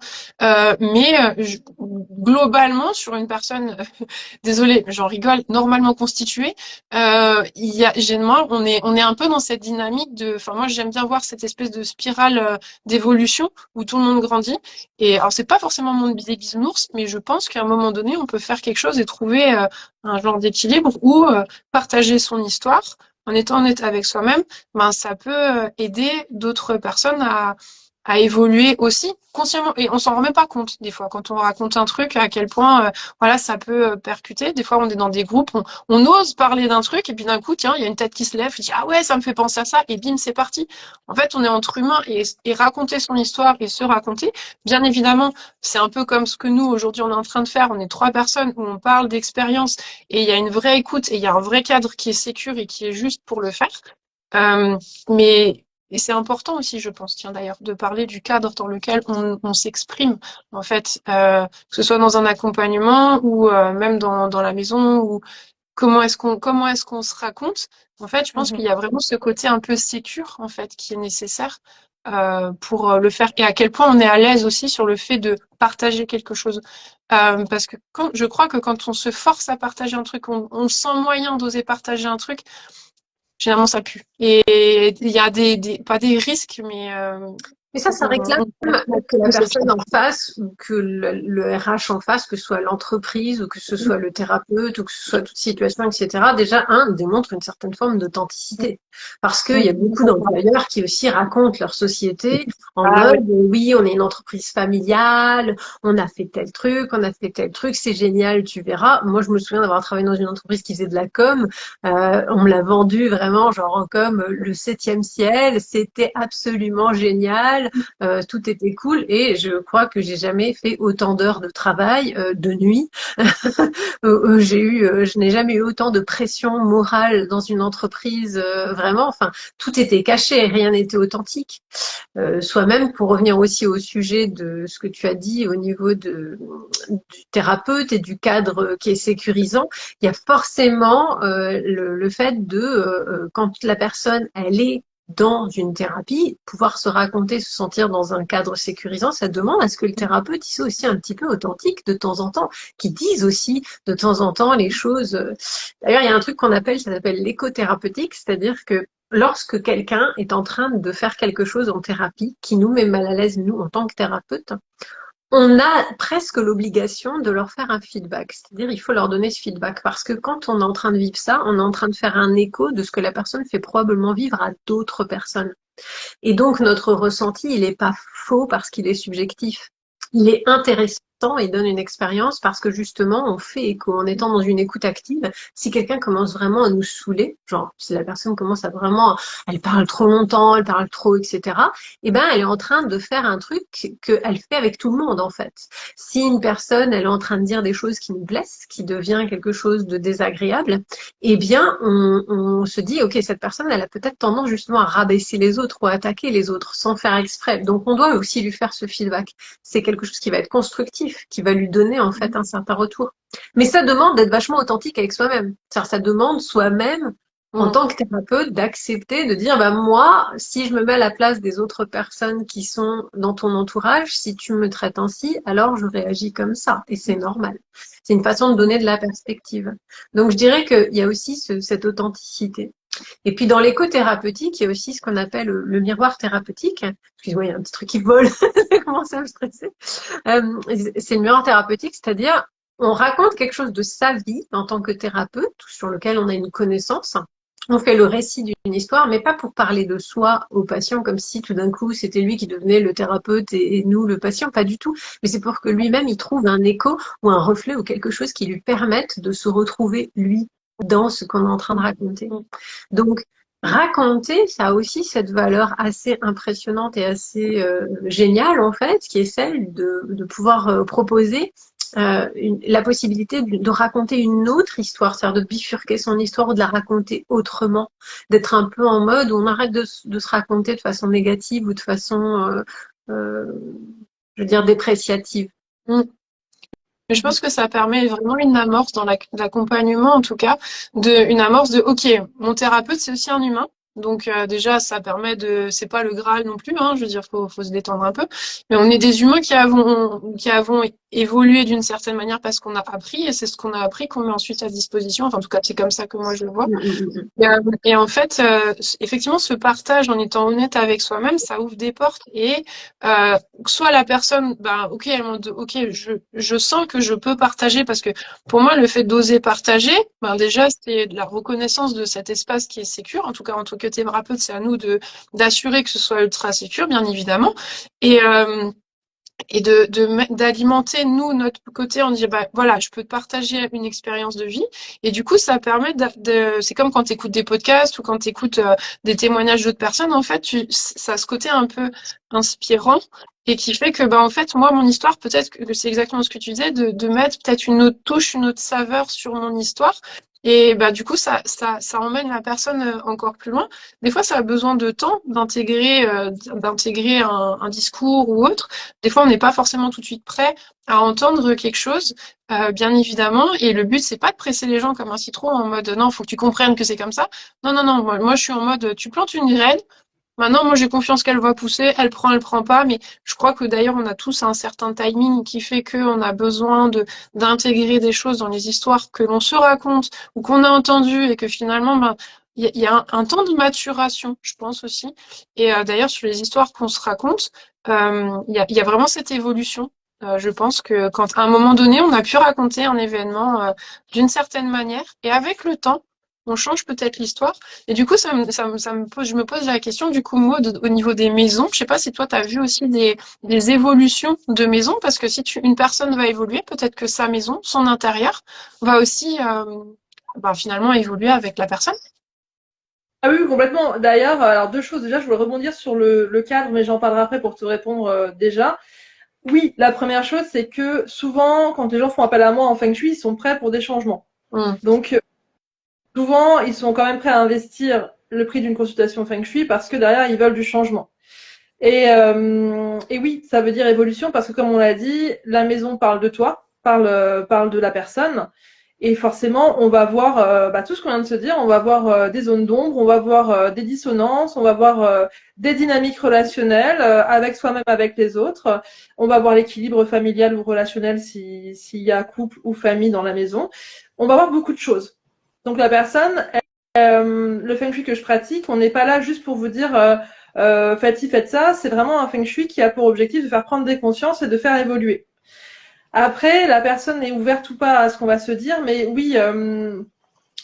Mais globalement sur une personne, désolée, j'en rigole, normalement constituée, on est un peu dans cette dynamique de, enfin moi j'aime bien voir cette espèce de spirale d'évolution où tout le monde grandit. Et alors c'est pas forcément mon biais bisounours, mais je pense qu'à un moment donné on peut faire quelque chose et trouver un genre d'équilibre où partager son histoire en étant honnête avec soi-même, ben ça peut aider d'autres personnes à évoluer aussi consciemment et on s'en rend même pas compte des fois quand on raconte un truc à quel point voilà ça peut percuter. Des fois on est dans des groupes, on ose parler d'un truc et puis d'un coup tiens il y a une tête qui se lève, je dis ah ouais ça me fait penser à ça et bim c'est parti. En fait on est entre humains et raconter son histoire et se raconter, bien évidemment c'est un peu comme ce que nous aujourd'hui on est en train de faire. On est trois personnes où on parle d'expérience et il y a une vraie écoute et il y a un vrai cadre qui est sécure et qui est juste pour le faire. Euh, mais et c'est important aussi, je pense, tiens d'ailleurs, de parler du cadre dans lequel on s'exprime, en fait, que ce soit dans un accompagnement ou même dans la maison, ou comment est-ce qu'on se raconte. En fait, je pense qu'il y a vraiment ce côté un peu sécure, en fait, qui est nécessaire pour le faire, et à quel point on est à l'aise aussi sur le fait de partager quelque chose. Parce que je crois que quand on se force à partager un truc, on sent moyen d'oser partager un truc. Généralement, ça pue. Et il y a pas des risques, mais Mais ça réclame que la personne en face, ou que le RH en face, que ce soit l'entreprise, ou que ce soit le thérapeute, ou que ce soit toute situation, etc., déjà, démontre une certaine forme d'authenticité. Parce qu'il y a beaucoup d'employeurs qui aussi racontent leur société en mode, oui, on est une entreprise familiale, on a fait tel truc, c'est génial, tu verras. Moi, je me souviens d'avoir travaillé dans une entreprise qui faisait de la com. On me l'a vendu vraiment genre en com le 7e ciel, c'était absolument génial, tout était cool et je crois que j'ai jamais fait autant d'heures de travail de nuit. Je n'ai jamais eu autant de pression morale dans une entreprise, vraiment. Enfin, tout était caché, rien n'était authentique. Soi-même, pour revenir aussi au sujet de ce que tu as dit au niveau du thérapeute et du cadre qui est sécurisant, il y a forcément le fait de, quand la personne, elle est dans une thérapie, pouvoir se raconter, se sentir dans un cadre sécurisant, ça demande à ce que le thérapeute, il soit aussi un petit peu authentique de temps en temps, qu'il dise aussi de temps en temps les choses. D'ailleurs, il y a un truc ça s'appelle l'écothérapeutique, c'est-à-dire que lorsque quelqu'un est en train de faire quelque chose en thérapie qui nous met mal à l'aise, nous, en tant que thérapeute, on a presque l'obligation de leur faire un feedback. C'est-à-dire, il faut leur donner ce feedback. Parce que quand on est en train de vivre ça, on est en train de faire un écho de ce que la personne fait probablement vivre à d'autres personnes. Et donc, notre ressenti, il n'est pas faux parce qu'il est subjectif. Il est intéressant, il donne une expérience parce que justement, on fait écho. En étant dans une écoute active, si quelqu'un commence vraiment à nous saouler, genre si la personne commence à vraiment, elle parle trop longtemps, elle parle trop, etc., eh ben, elle est en train de faire un truc qu'elle fait avec tout le monde, en fait. Si une personne, elle est en train de dire des choses qui nous blessent, qui devient quelque chose de désagréable, eh bien, on se dit, ok, cette personne, elle a peut-être tendance justement à rabaisser les autres ou à attaquer les autres sans faire exprès. Donc, on doit aussi lui faire ce feedback. C'est quelque chose qui va être constructif, qui va lui donner en fait un certain retour. Mais ça demande d'être vachement authentique avec soi-même. C'est-à-dire, ça demande soi-même, en tant que thérapeute, d'accepter, de dire, bah moi, si je me mets à la place des autres personnes qui sont dans ton entourage, si tu me traites ainsi, alors je réagis comme ça. Et c'est normal. C'est une façon de donner de la perspective. Donc, je dirais qu'il y a aussi cette authenticité. Et puis dans l'écothérapeutique, il y a aussi ce qu'on appelle le miroir thérapeutique. Excuse-moi, il y a un petit truc qui vole, j'ai commencé à me stresser. C'est le miroir thérapeutique, c'est-à-dire on raconte quelque chose de sa vie en tant que thérapeute, sur lequel on a une connaissance. On fait le récit d'une histoire, mais pas pour parler de soi au patient, comme si tout d'un coup c'était lui qui devenait le thérapeute et nous le patient, pas du tout. Mais c'est pour que lui-même il trouve un écho ou un reflet ou quelque chose qui lui permette de se retrouver lui dans ce qu'on est en train de raconter. Donc, raconter, ça a aussi cette valeur assez impressionnante et assez géniale, en fait, qui est celle de pouvoir proposer la possibilité de raconter une autre histoire, c'est-à-dire de bifurquer son histoire ou de la raconter autrement, d'être un peu en mode où on arrête de se raconter de façon négative ou de façon, je veux dire, dépréciative. Je pense que ça permet vraiment une amorce dans l'accompagnement, en tout cas, une amorce de, OK, mon thérapeute, c'est aussi un humain. Donc déjà, ça permet c'est pas le Graal non plus, hein, je veux dire, faut se détendre un peu. Mais on est des humains qui avons évolué d'une certaine manière parce qu'on a appris, et c'est ce qu'on a appris qu'on met ensuite à disposition. Enfin, en tout cas, c'est comme ça que moi je le vois. Et en fait, effectivement, ce partage en étant honnête avec soi-même, ça ouvre des portes. Et soit la personne, ok, je sens que je peux partager, parce que pour moi, le fait d'oser partager, déjà, c'est de la reconnaissance de cet espace qui est sécure. En tout cas, en tant que thérapeute, c'est à nous d'assurer que ce soit ultra sécure, bien évidemment. Et d'alimenter, nous, notre côté, on dit, voilà, je peux te partager une expérience de vie. Et du coup, ça permet c'est comme quand tu écoutes des podcasts ou quand tu écoutes des témoignages d'autres personnes, en fait, ça a ce côté un peu inspirant et qui fait que, en fait, moi, mon histoire, peut-être que c'est exactement ce que tu disais, de mettre peut-être une autre touche, une autre saveur sur mon histoire. Et du coup, ça emmène la personne encore plus loin. Des fois, ça a besoin de temps d'intégrer un discours ou autre. Des fois, on n'est pas forcément tout de suite prêt à entendre quelque chose, bien évidemment. Et le but, c'est pas de presser les gens comme un citron en mode non, faut que tu comprennes que c'est comme ça. Non, non, non. Moi, je suis en mode tu plantes une graine. Maintenant, moi, j'ai confiance qu'elle va pousser. Elle prend pas. Mais je crois que d'ailleurs, on a tous un certain timing qui fait qu'on a besoin d'intégrer des choses dans les histoires que l'on se raconte ou qu'on a entendues et que finalement, il y a un temps de maturation, je pense aussi. Et d'ailleurs, sur les histoires qu'on se raconte, il y a vraiment cette évolution. Je pense que quand à un moment donné, on a pu raconter un événement d'une certaine manière, et avec le temps, on change peut-être l'histoire. Et du coup, je me pose la question, du coup, Maud, au niveau des maisons, je sais pas si toi, tu as vu aussi des évolutions de maisons, parce que si une personne va évoluer, peut-être que sa maison, son intérieur, va aussi finalement évoluer avec la personne. Ah oui, complètement. D'ailleurs, alors deux choses. Déjà, je voulais rebondir sur le cadre, mais j'en parlerai après pour te répondre déjà. Oui, la première chose, c'est que souvent, quand les gens font appel à moi en Feng Shui, ils sont prêts pour des changements. Mm. Donc, souvent, ils sont quand même prêts à investir le prix d'une consultation Feng Shui parce que derrière, ils veulent du changement. Et oui, ça veut dire évolution parce que comme on l'a dit, la maison parle de toi, parle de la personne. Et forcément, on va voir tout ce qu'on vient de se dire, on va voir des zones d'ombre, on va voir des dissonances, on va voir des dynamiques relationnelles avec soi-même, avec les autres. On va voir l'équilibre familial ou relationnel s'il y a couple ou famille dans la maison. On va voir beaucoup de choses. Donc la personne, le feng shui que je pratique, on n'est pas là juste pour vous dire faites ci, faites ça. C'est vraiment un feng shui qui a pour objectif de faire prendre des consciences et de faire évoluer. Après, la personne est ouverte ou pas à ce qu'on va se dire, mais oui,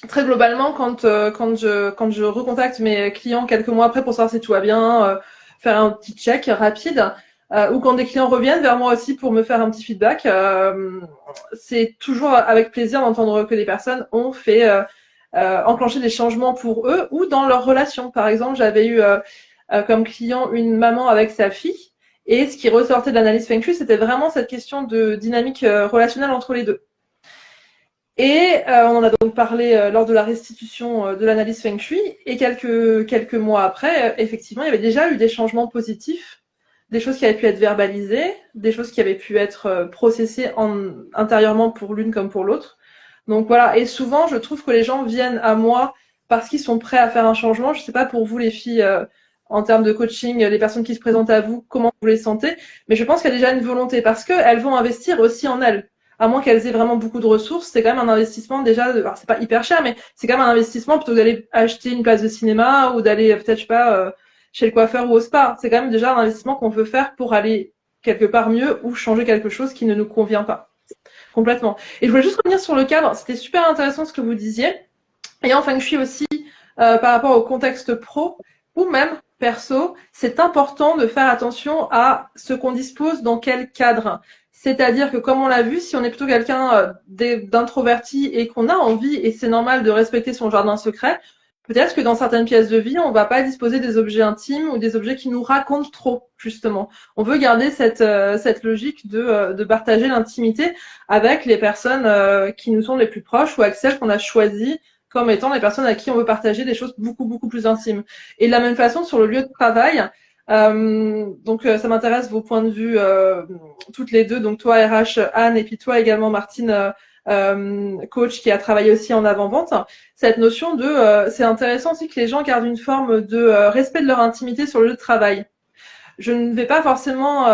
très globalement, quand je recontacte mes clients quelques mois après pour savoir si tout va bien, faire un petit check rapide, ou quand des clients reviennent vers moi aussi pour me faire un petit feedback, c'est toujours avec plaisir d'entendre que des personnes ont fait enclencher des changements pour eux ou dans leur relation. Par exemple, j'avais eu comme client une maman avec sa fille. Et ce qui ressortait de l'analyse Feng Shui, c'était vraiment cette question de dynamique relationnelle entre les deux. Et on en a donc parlé lors de la restitution de l'analyse Feng Shui. Et quelques mois après, effectivement, il y avait déjà eu des changements positifs, des choses qui avaient pu être verbalisées, des choses qui avaient pu être processées intérieurement pour l'une comme pour l'autre. Donc voilà, et souvent, je trouve que les gens viennent à moi parce qu'ils sont prêts à faire un changement. Je ne sais pas pour vous, les filles, en termes de coaching, les personnes qui se présentent à vous, comment vous les sentez. Mais je pense qu'il y a déjà une volonté parce qu'elles vont investir aussi en elles. À moins qu'elles aient vraiment beaucoup de ressources, c'est quand même un investissement déjà. Alors c'est pas hyper cher, mais c'est quand même un investissement plutôt que d'aller acheter une place de cinéma ou d'aller peut-être, je sais pas, chez le coiffeur ou au spa. C'est quand même déjà un investissement qu'on peut faire pour aller quelque part mieux ou changer quelque chose qui ne nous convient pas. Complètement. Et je voulais juste revenir sur le cadre. C'était super intéressant ce que vous disiez. Et en Feng Shui aussi, par rapport au contexte pro ou même perso, c'est important de faire attention à ce qu'on dispose dans quel cadre. C'est-à-dire que, comme on l'a vu, si on est plutôt quelqu'un d'introverti et qu'on a envie, et c'est normal de respecter son jardin secret, peut-être que dans certaines pièces de vie, on ne va pas disposer des objets intimes ou des objets qui nous racontent trop, justement. On veut garder cette logique de partager l'intimité avec les personnes qui nous sont les plus proches ou avec celles qu'on a choisies comme étant les personnes à qui on veut partager des choses beaucoup, beaucoup plus intimes. Et de la même façon, sur le lieu de travail, ça m'intéresse vos points de vue toutes les deux, donc toi RH Anne et puis toi également Martine, coach qui a travaillé aussi en avant-vente, cette notion de c'est intéressant aussi que les gens gardent une forme de respect de leur intimité sur le lieu de travail. Je ne vais pas forcément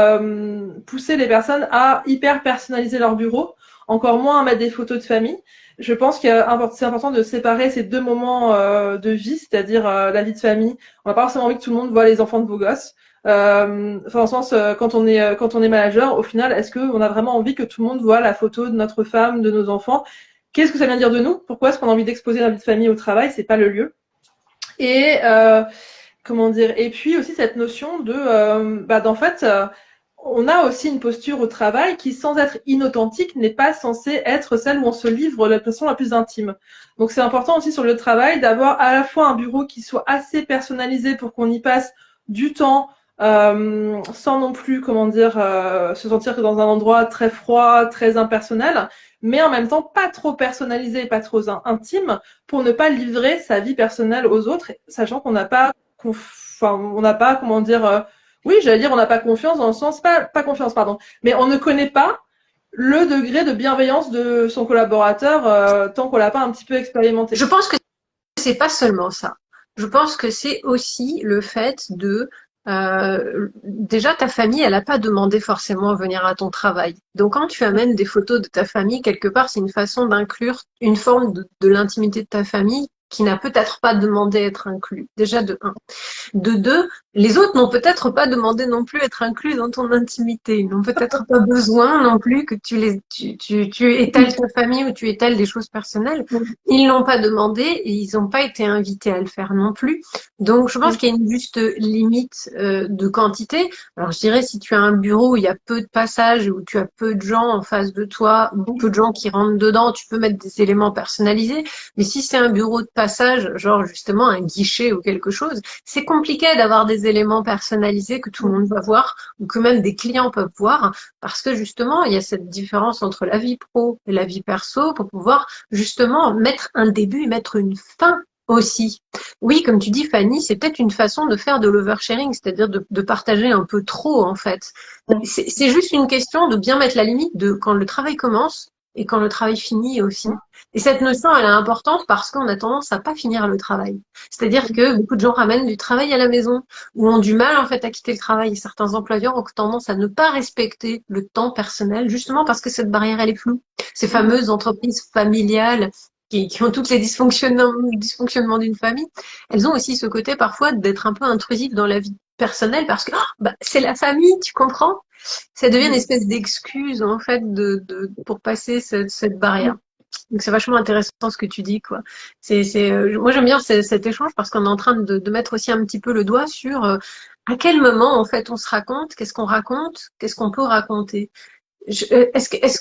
pousser les personnes à hyper personnaliser leur bureau, encore moins à mettre des photos de famille. Je pense que c'est important de séparer ces deux moments de vie, c'est-à-dire la vie de famille. On n'a pas forcément envie que tout le monde voit les enfants de vos gosses. Dans le sens, quand on est manager, au final, est-ce qu'on a vraiment envie que tout le monde voit la photo de notre femme, de nos enfants? Qu'est-ce que ça vient dire de nous? Pourquoi est-ce qu'on a envie d'exposer la vie de famille au travail? C'est pas le lieu. Et comment dire? Et puis aussi cette notion d'en fait, on a aussi une posture au travail qui, sans être inauthentique, n'est pas censée être celle où on se livre de façon la plus intime. Donc c'est important aussi sur le lieu de travail d'avoir à la fois un bureau qui soit assez personnalisé pour qu'on y passe du temps sans non plus, se sentir que dans un endroit très froid, très impersonnel, mais en même temps pas trop personnalisé et pas trop intime pour ne pas livrer sa vie personnelle aux autres, sachant qu'on n'a pas, oui, j'allais dire on n'a pas confiance dans le sens, pas confiance, pardon, mais on ne connaît pas le degré de bienveillance de son collaborateur tant qu'on l'a pas un petit peu expérimenté. Je pense que c'est pas seulement ça. Je pense que c'est aussi le fait de déjà ta famille, elle n'a pas demandé forcément à venir à ton travail. Donc quand tu amènes des photos de ta famille quelque part, c'est une façon d'inclure une forme de l'intimité de ta famille qui n'a peut-être pas demandé à être inclus. Déjà de un. De deux, les autres n'ont peut-être pas demandé non plus à être inclus dans ton intimité. Ils n'ont peut-être pas besoin non plus que tu étales ta famille ou tu étales des choses personnelles. Ils l'ont pas demandé et ils n'ont pas été invités à le faire non plus. Donc, je pense qu'il y a une juste limite de quantité. Alors, je dirais, si tu as un bureau où il y a peu de passages, où tu as peu de gens en face de toi, ou peu de gens qui rentrent dedans, tu peux mettre des éléments personnalisés. Mais si c'est un bureau de passage, genre justement un guichet ou quelque chose, c'est compliqué d'avoir des éléments personnalisés que tout le monde va voir ou que même des clients peuvent voir parce que justement, il y a cette différence entre la vie pro et la vie perso pour pouvoir justement mettre un début et mettre une fin aussi. Oui, comme tu dis, Fanny, c'est peut-être une façon de faire de l'oversharing, c'est-à-dire de partager un peu trop, en fait. C'est juste une question de bien mettre la limite de quand le travail commence et quand le travail finit aussi. Et cette notion, elle est importante parce qu'on a tendance à pas finir le travail. C'est-à-dire que beaucoup de gens ramènent du travail à la maison ou ont du mal, en fait, à quitter le travail. Et certains employeurs ont tendance à ne pas respecter le temps personnel, justement parce que cette barrière, elle est floue. Ces fameuses entreprises familiales qui ont toutes les dysfonctionnements d'une famille, elles ont aussi ce côté parfois d'être un peu intrusives dans la vie personnelle parce que c'est la famille, tu comprends? Ça devient une espèce d'excuse en fait pour passer cette barrière. Donc c'est vachement intéressant ce que tu dis quoi. Moi j'aime bien cet échange parce qu'on est en train de mettre aussi un petit peu le doigt sur à quel moment en fait on se raconte, qu'est-ce qu'on raconte, qu'est-ce qu'on peut raconter. Est-ce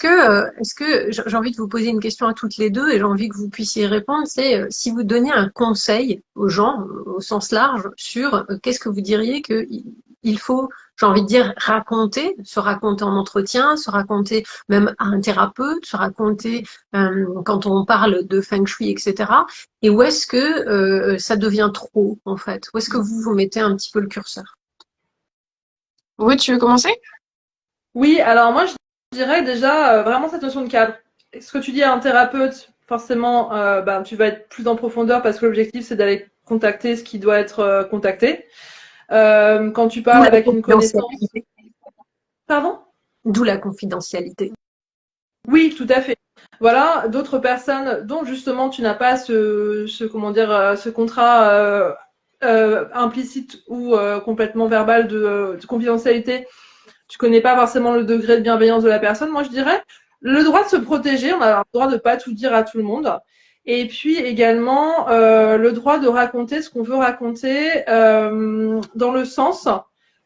que j'ai envie de vous poser une question à toutes les deux et j'ai envie que vous puissiez répondre, c'est si vous donniez un conseil aux gens au sens large sur qu'est-ce que vous diriez que il faut, j'ai envie de dire, raconter, se raconter en entretien, se raconter même à un thérapeute, se raconter quand on parle de feng shui, etc. Et où est-ce que ça devient trop en fait? Où est-ce que vous mettez un petit peu le curseur? Oui, tu veux commencer? Oui, alors moi je dirais déjà vraiment cette notion de cadre. Ce que tu dis à un thérapeute, forcément, tu vas être plus en profondeur parce que l'objectif c'est d'aller contacter ce qui doit être contacté. Quand tu parles avec une connaissance. Pardon? D'où la confidentialité. Oui, tout à fait. Voilà, d'autres personnes dont justement tu n'as pas ce contrat implicite ou complètement verbal de confidentialité. Tu connais pas forcément le degré de bienveillance de la personne. Moi, je dirais le droit de se protéger. On a le droit de pas tout dire à tout le monde. Et puis également le droit de raconter ce qu'on veut raconter dans le sens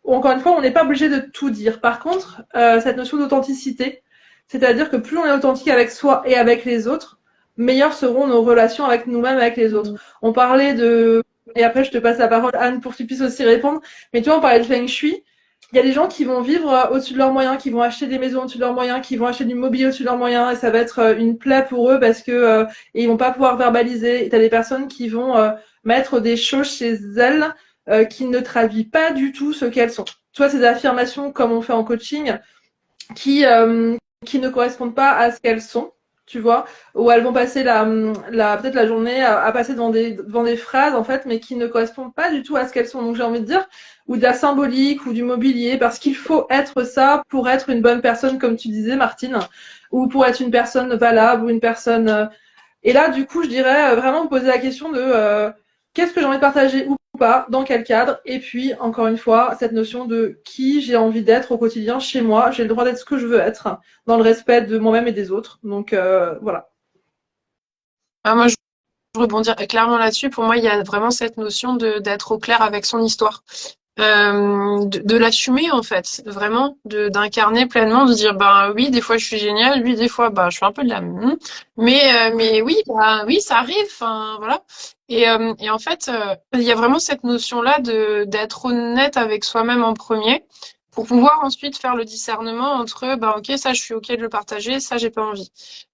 où, encore une fois, on n'est pas obligé de tout dire. Par contre, cette notion d'authenticité, c'est-à-dire que plus on est authentique avec soi et avec les autres, meilleures seront nos relations avec nous-mêmes et avec les autres. On parlait de... Et après, je te passe la parole, Anne, pour que tu puisses aussi répondre. Mais tu vois, on parlait de Feng Shui. Il y a des gens qui vont vivre au-dessus de leurs moyens, qui vont acheter des maisons au-dessus de leurs moyens, qui vont acheter du mobilier au-dessus de leurs moyens, et ça va être une plaie pour eux parce que et ils vont pas pouvoir verbaliser. Et t'as des personnes qui vont mettre des choses chez elles qui ne traduisent pas du tout ce qu'elles sont. Tu vois, ces affirmations comme on fait en coaching qui ne correspondent pas à ce qu'elles sont, tu vois, où elles vont passer peut-être la journée à passer devant des phrases en fait, mais qui ne correspondent pas du tout à ce qu'elles sont. Donc j'ai envie de dire, ou de la symbolique ou du mobilier, parce qu'il faut être ça pour être une bonne personne, comme tu disais, Martine, ou pour être une personne valable ou une personne. Et là, du coup, je dirais vraiment me poser la question de qu'est-ce que j'ai envie de partager ou pas, dans quel cadre, et puis encore une fois cette notion de qui j'ai envie d'être au quotidien chez moi. J'ai le droit d'être ce que je veux être dans le respect de moi-même et des autres. Donc voilà. Moi, je rebondir clairement là-dessus. Pour moi, il y a vraiment cette notion d'être au clair avec son histoire. De l'assumer en fait, vraiment, d'incarner pleinement, de dire bah oui, des fois je suis géniale, oui, des fois bah je suis un peu de la mais oui, bah oui, ça arrive, enfin voilà. Et en fait, il y a vraiment cette notion-là d'être honnête avec soi-même en premier, pour pouvoir ensuite faire le discernement entre bah ok, ça je suis ok de le partager, ça j'ai pas envie.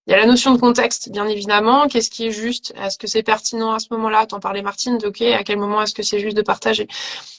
Il y a la notion de contexte, bien évidemment. Qu'est-ce qui est juste? Est-ce que c'est pertinent à ce moment-là? T'en parlais, Martine, de ok, à quel moment est-ce que c'est juste de partager?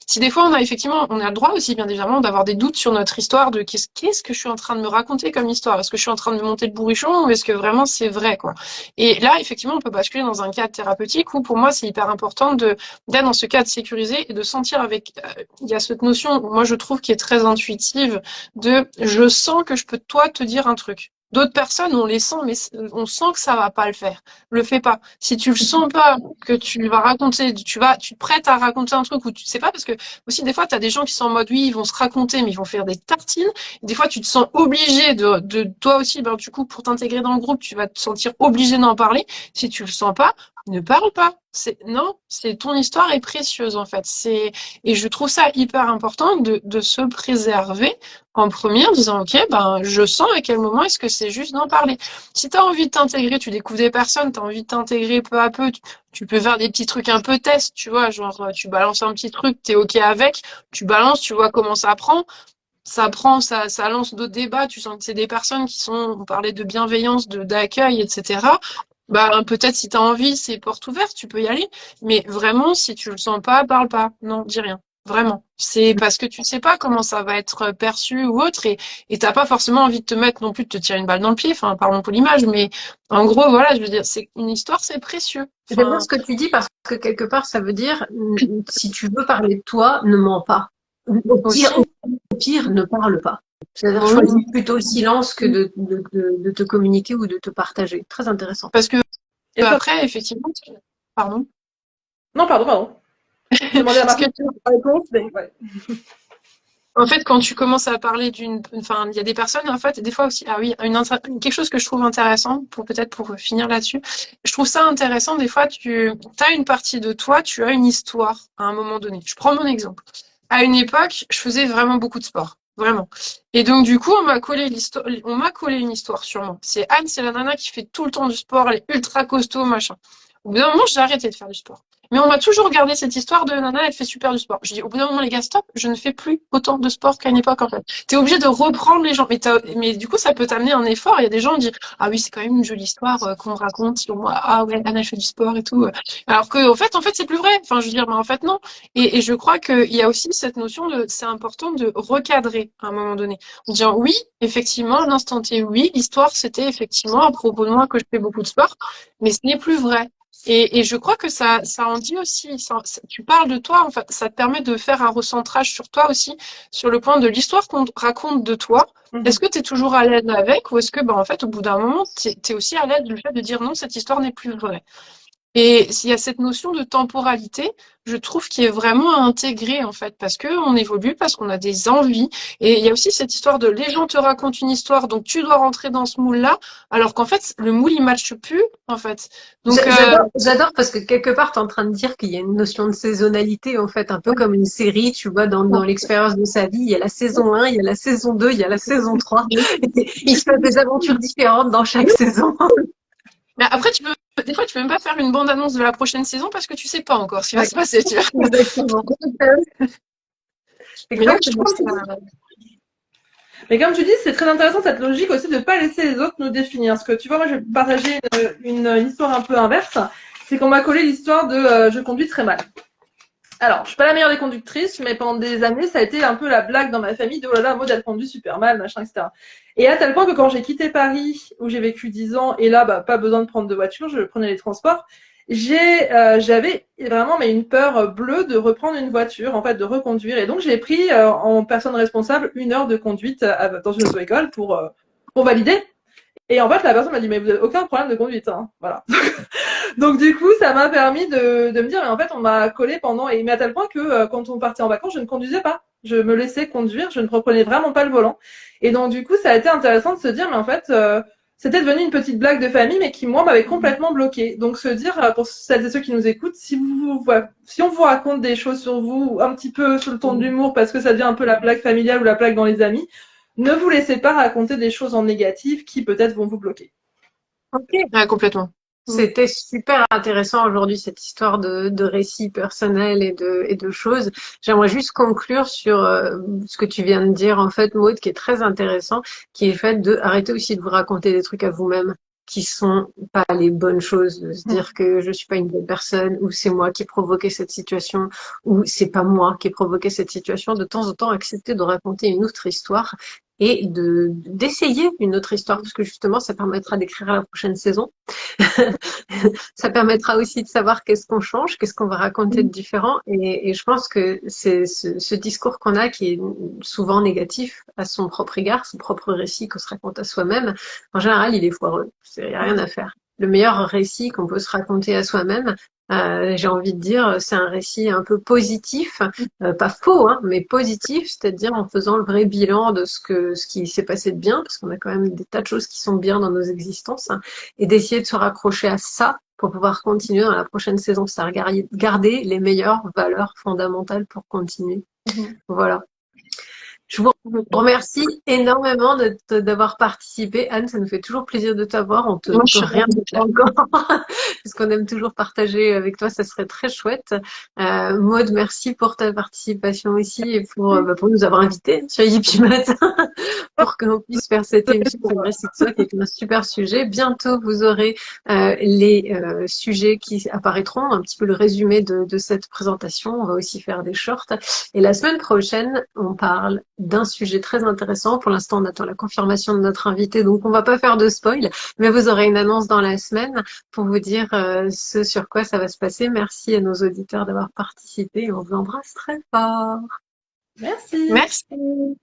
Si des fois on a le droit aussi, bien évidemment, d'avoir des doutes sur notre histoire, de qu'est-ce que je suis en train de me raconter comme histoire? Est-ce que je suis en train de me monter le bourrichon ou est-ce que vraiment c'est vrai, quoi? Et là, effectivement, on peut basculer dans un cadre thérapeutique où, pour moi, c'est hyper important d'être dans ce cadre sécurisé et de sentir il y a cette notion, moi, je trouve, qui est très intuitive je sens que je peux, toi, te dire un truc. D'autres personnes, on les sent, mais on sent que ça va pas le faire. Le fais pas. Si tu le sens pas, que tu vas raconter, tu te prêtes à raconter un truc où tu sais pas, parce que aussi des fois, tu as des gens qui sont en mode oui, ils vont se raconter, mais ils vont faire des tartines. Des fois, tu te sens obligé de toi aussi, ben, du coup, pour t'intégrer dans le groupe, tu vas te sentir obligé d'en parler. Si tu le sens pas, ne parle pas. Non, ton histoire est précieuse, en fait. Et je trouve ça hyper important de se préserver en premier en disant, OK, ben, je sens à quel moment est-ce que c'est juste d'en parler. Si tu as envie de t'intégrer, tu découvres des personnes, tu as envie de t'intégrer peu à peu, tu peux faire des petits trucs un peu test, tu vois, genre, tu balances un petit truc, tu es OK avec, tu balances, tu vois comment ça prend, ça lance d'autres débats, tu sens que c'est des personnes qui sont, on parlait de bienveillance, d'accueil, etc. Bah, peut-être si tu as envie, c'est porte ouverte, tu peux y aller. Mais vraiment, si tu le sens pas, parle pas. Non, dis rien. Vraiment. C'est parce que tu sais pas comment ça va être perçu ou autre et t'as pas forcément envie de te mettre non plus de te tirer une balle dans le pied. Enfin, pardon pour l'image, mais en gros, voilà, je veux dire, c'est une histoire, c'est précieux. J'aime bien ce que tu dis parce que quelque part, ça veut dire, si tu veux parler de toi, ne mens pas. Aussi, Au pire, ne parle pas. C'est-à-dire, oui, choisis plutôt le silence que de te communiquer ou de te partager. Très intéressant. parce que Et ça, après, effectivement, pardon. non, pardon. Je demandais à Parce que Martine la réponse, mais ouais. en fait, quand tu commences à parler enfin, il y a des personnes, en fait, des fois aussi, ah oui, quelque chose que je trouve intéressant, pour finir là-dessus, je trouve ça intéressant, des fois, tu as une partie de toi, tu as une histoire à un moment donné. Je prends mon exemple. À une époque, je faisais vraiment beaucoup de sport. Vraiment. Et donc, du coup, on m'a collé une histoire sur moi. C'est Anne, c'est la nana qui fait tout le temps du sport, elle est ultra costaud, machin. Au bout d'un moment, j'ai arrêté de faire du sport. Mais on m'a toujours gardé cette histoire de nana, elle fait super du sport. Je dis, au bout d'un moment, les gars, stop, je ne fais plus autant de sport qu'à une époque, en fait. T'es obligé de reprendre les gens. Mais du coup, ça peut t'amener un effort. Il y a des gens qui disent, ah oui, c'est quand même une jolie histoire qu'on me raconte sur moi. Ah ouais, Anna, elle fait du sport et tout. Alors que, en fait, c'est plus vrai. Enfin, je veux dire, mais en fait, non. Et je crois qu'il y a aussi cette notion c'est important de recadrer à un moment donné. En disant, oui, effectivement, à l'instant T, oui, l'histoire, c'était effectivement à propos de moi que je fais beaucoup de sport, mais ce n'est plus vrai. Et je crois que ça en dit aussi. Tu parles de toi, en fait, ça te permet de faire un recentrage sur toi aussi, sur le point de l'histoire qu'on te raconte de toi. Est-ce que tu es toujours à l'aise avec, ou est-ce que, ben, en fait, au bout d'un moment, tu es aussi à l'aise du fait de dire non, cette histoire n'est plus vraie. Et s'il y a cette notion de temporalité, je trouve qui est vraiment à intégrer, en fait, parce que on évolue, parce qu'on a des envies. Et il y a aussi cette histoire de les gens te racontent une histoire, donc tu dois rentrer dans ce moule-là, alors qu'en fait, le moule, il matche plus, en fait. Donc, J'adore parce que quelque part, tu es en train de dire qu'il y a une notion de saisonnalité, en fait, un peu comme une série, tu vois, dans l'expérience de sa vie. Il y a la saison 1, il y a la saison 2, il y a la saison 3. Il se passe des aventures différentes dans chaque saison. mais après, des fois, tu peux même pas faire une bande-annonce de la prochaine saison parce que tu sais pas encore ce qui va se passer, tu vois. Exactement. Exactement. Mais comme tu dis, c'est très intéressant cette logique aussi de ne pas laisser les autres nous définir. Parce que tu vois, moi, je vais partager une histoire un peu inverse. C'est qu'on m'a collé l'histoire de je conduis très mal. Alors, je suis pas la meilleure des conductrices, mais pendant des années, ça a été un peu la blague dans ma famille de oh là là, Maud, elle conduit super mal, machin, etc. Et à tel point que quand j'ai quitté Paris, où j'ai vécu 10 ans, et là, bah, pas besoin de prendre de voiture, je prenais les transports, j'avais vraiment une peur bleue de reprendre une voiture, en fait, de reconduire. Et donc, j'ai pris en personne responsable 1 heure de conduite dans une auto-école pour valider. Et en fait, la personne m'a dit, mais vous n'avez aucun problème de conduite, hein. Voilà. Donc, du coup, ça m'a permis de me dire, mais en fait, on m'a collé mais à tel point que quand on partait en vacances, je ne conduisais pas. Je me laissais conduire, je ne reprenais vraiment pas le volant. Et donc, du coup, ça a été intéressant de se dire, mais en fait, c'était devenu une petite blague de famille, mais qui, moi, m'avait complètement bloqué. Donc, se dire, pour celles et ceux qui nous écoutent, si on vous raconte des choses sur vous, un petit peu sur le ton de l'humour, parce que ça devient un peu la blague familiale ou la blague dans les amis, ne vous laissez pas raconter des choses en négatif qui, peut-être, vont vous bloquer. Ok. Ouais, complètement. C'était super intéressant aujourd'hui, cette histoire de récits personnels et de choses. J'aimerais juste conclure sur ce que tu viens de dire, en fait, Maud, qui est très intéressant, qui est le fait de arrêter aussi de vous raconter des trucs à vous-même qui sont pas les bonnes choses, de se dire que je suis pas une bonne personne, ou c'est moi qui ai provoqué cette situation, ou c'est pas moi qui ai provoqué cette situation. De temps en temps, accepter de raconter une autre histoire et d'essayer une autre histoire, parce que justement, ça permettra d'écrire la prochaine saison. Ça permettra aussi de savoir qu'est-ce qu'on change, qu'est-ce qu'on va raconter de différent. Et je pense que c'est ce discours qu'on a qui est souvent négatif à son propre égard, son propre récit qu'on se raconte à soi-même. En général, il est foireux. Il n'y a rien à faire. Le meilleur récit qu'on peut se raconter à soi-même, j'ai envie de dire, c'est un récit un peu positif, pas faux, hein, mais positif, c'est-à-dire en faisant le vrai bilan de ce qui s'est passé de bien, parce qu'on a quand même des tas de choses qui sont bien dans nos existences, hein, et d'essayer de se raccrocher à ça pour pouvoir continuer dans la prochaine saison, c'est-à-dire garder les meilleures valeurs fondamentales pour continuer. Voilà. Je vous remercie énormément d'avoir participé. Anne, ça nous fait toujours plaisir de t'avoir. On te Moi, je peut suis rien dire encore, parce qu'on aime toujours partager avec toi. Ça serait très chouette. Maud, merci pour ta participation aussi et pour nous avoir invités sur Yippie Matin pour qu'on puisse faire cette émission sur le récit de soi qui est un super sujet. Bientôt, vous aurez les sujets qui apparaîtront, un petit peu le résumé de cette présentation. On va aussi faire des shorts. Et la semaine prochaine, on parle d'un sujet très intéressant. Pour l'instant, on attend la confirmation de notre invité, donc on va pas faire de spoil, mais vous aurez une annonce dans la semaine pour vous dire ce sur quoi ça va se passer. Merci à nos auditeurs d'avoir participé et on vous embrasse très fort. Merci. Merci.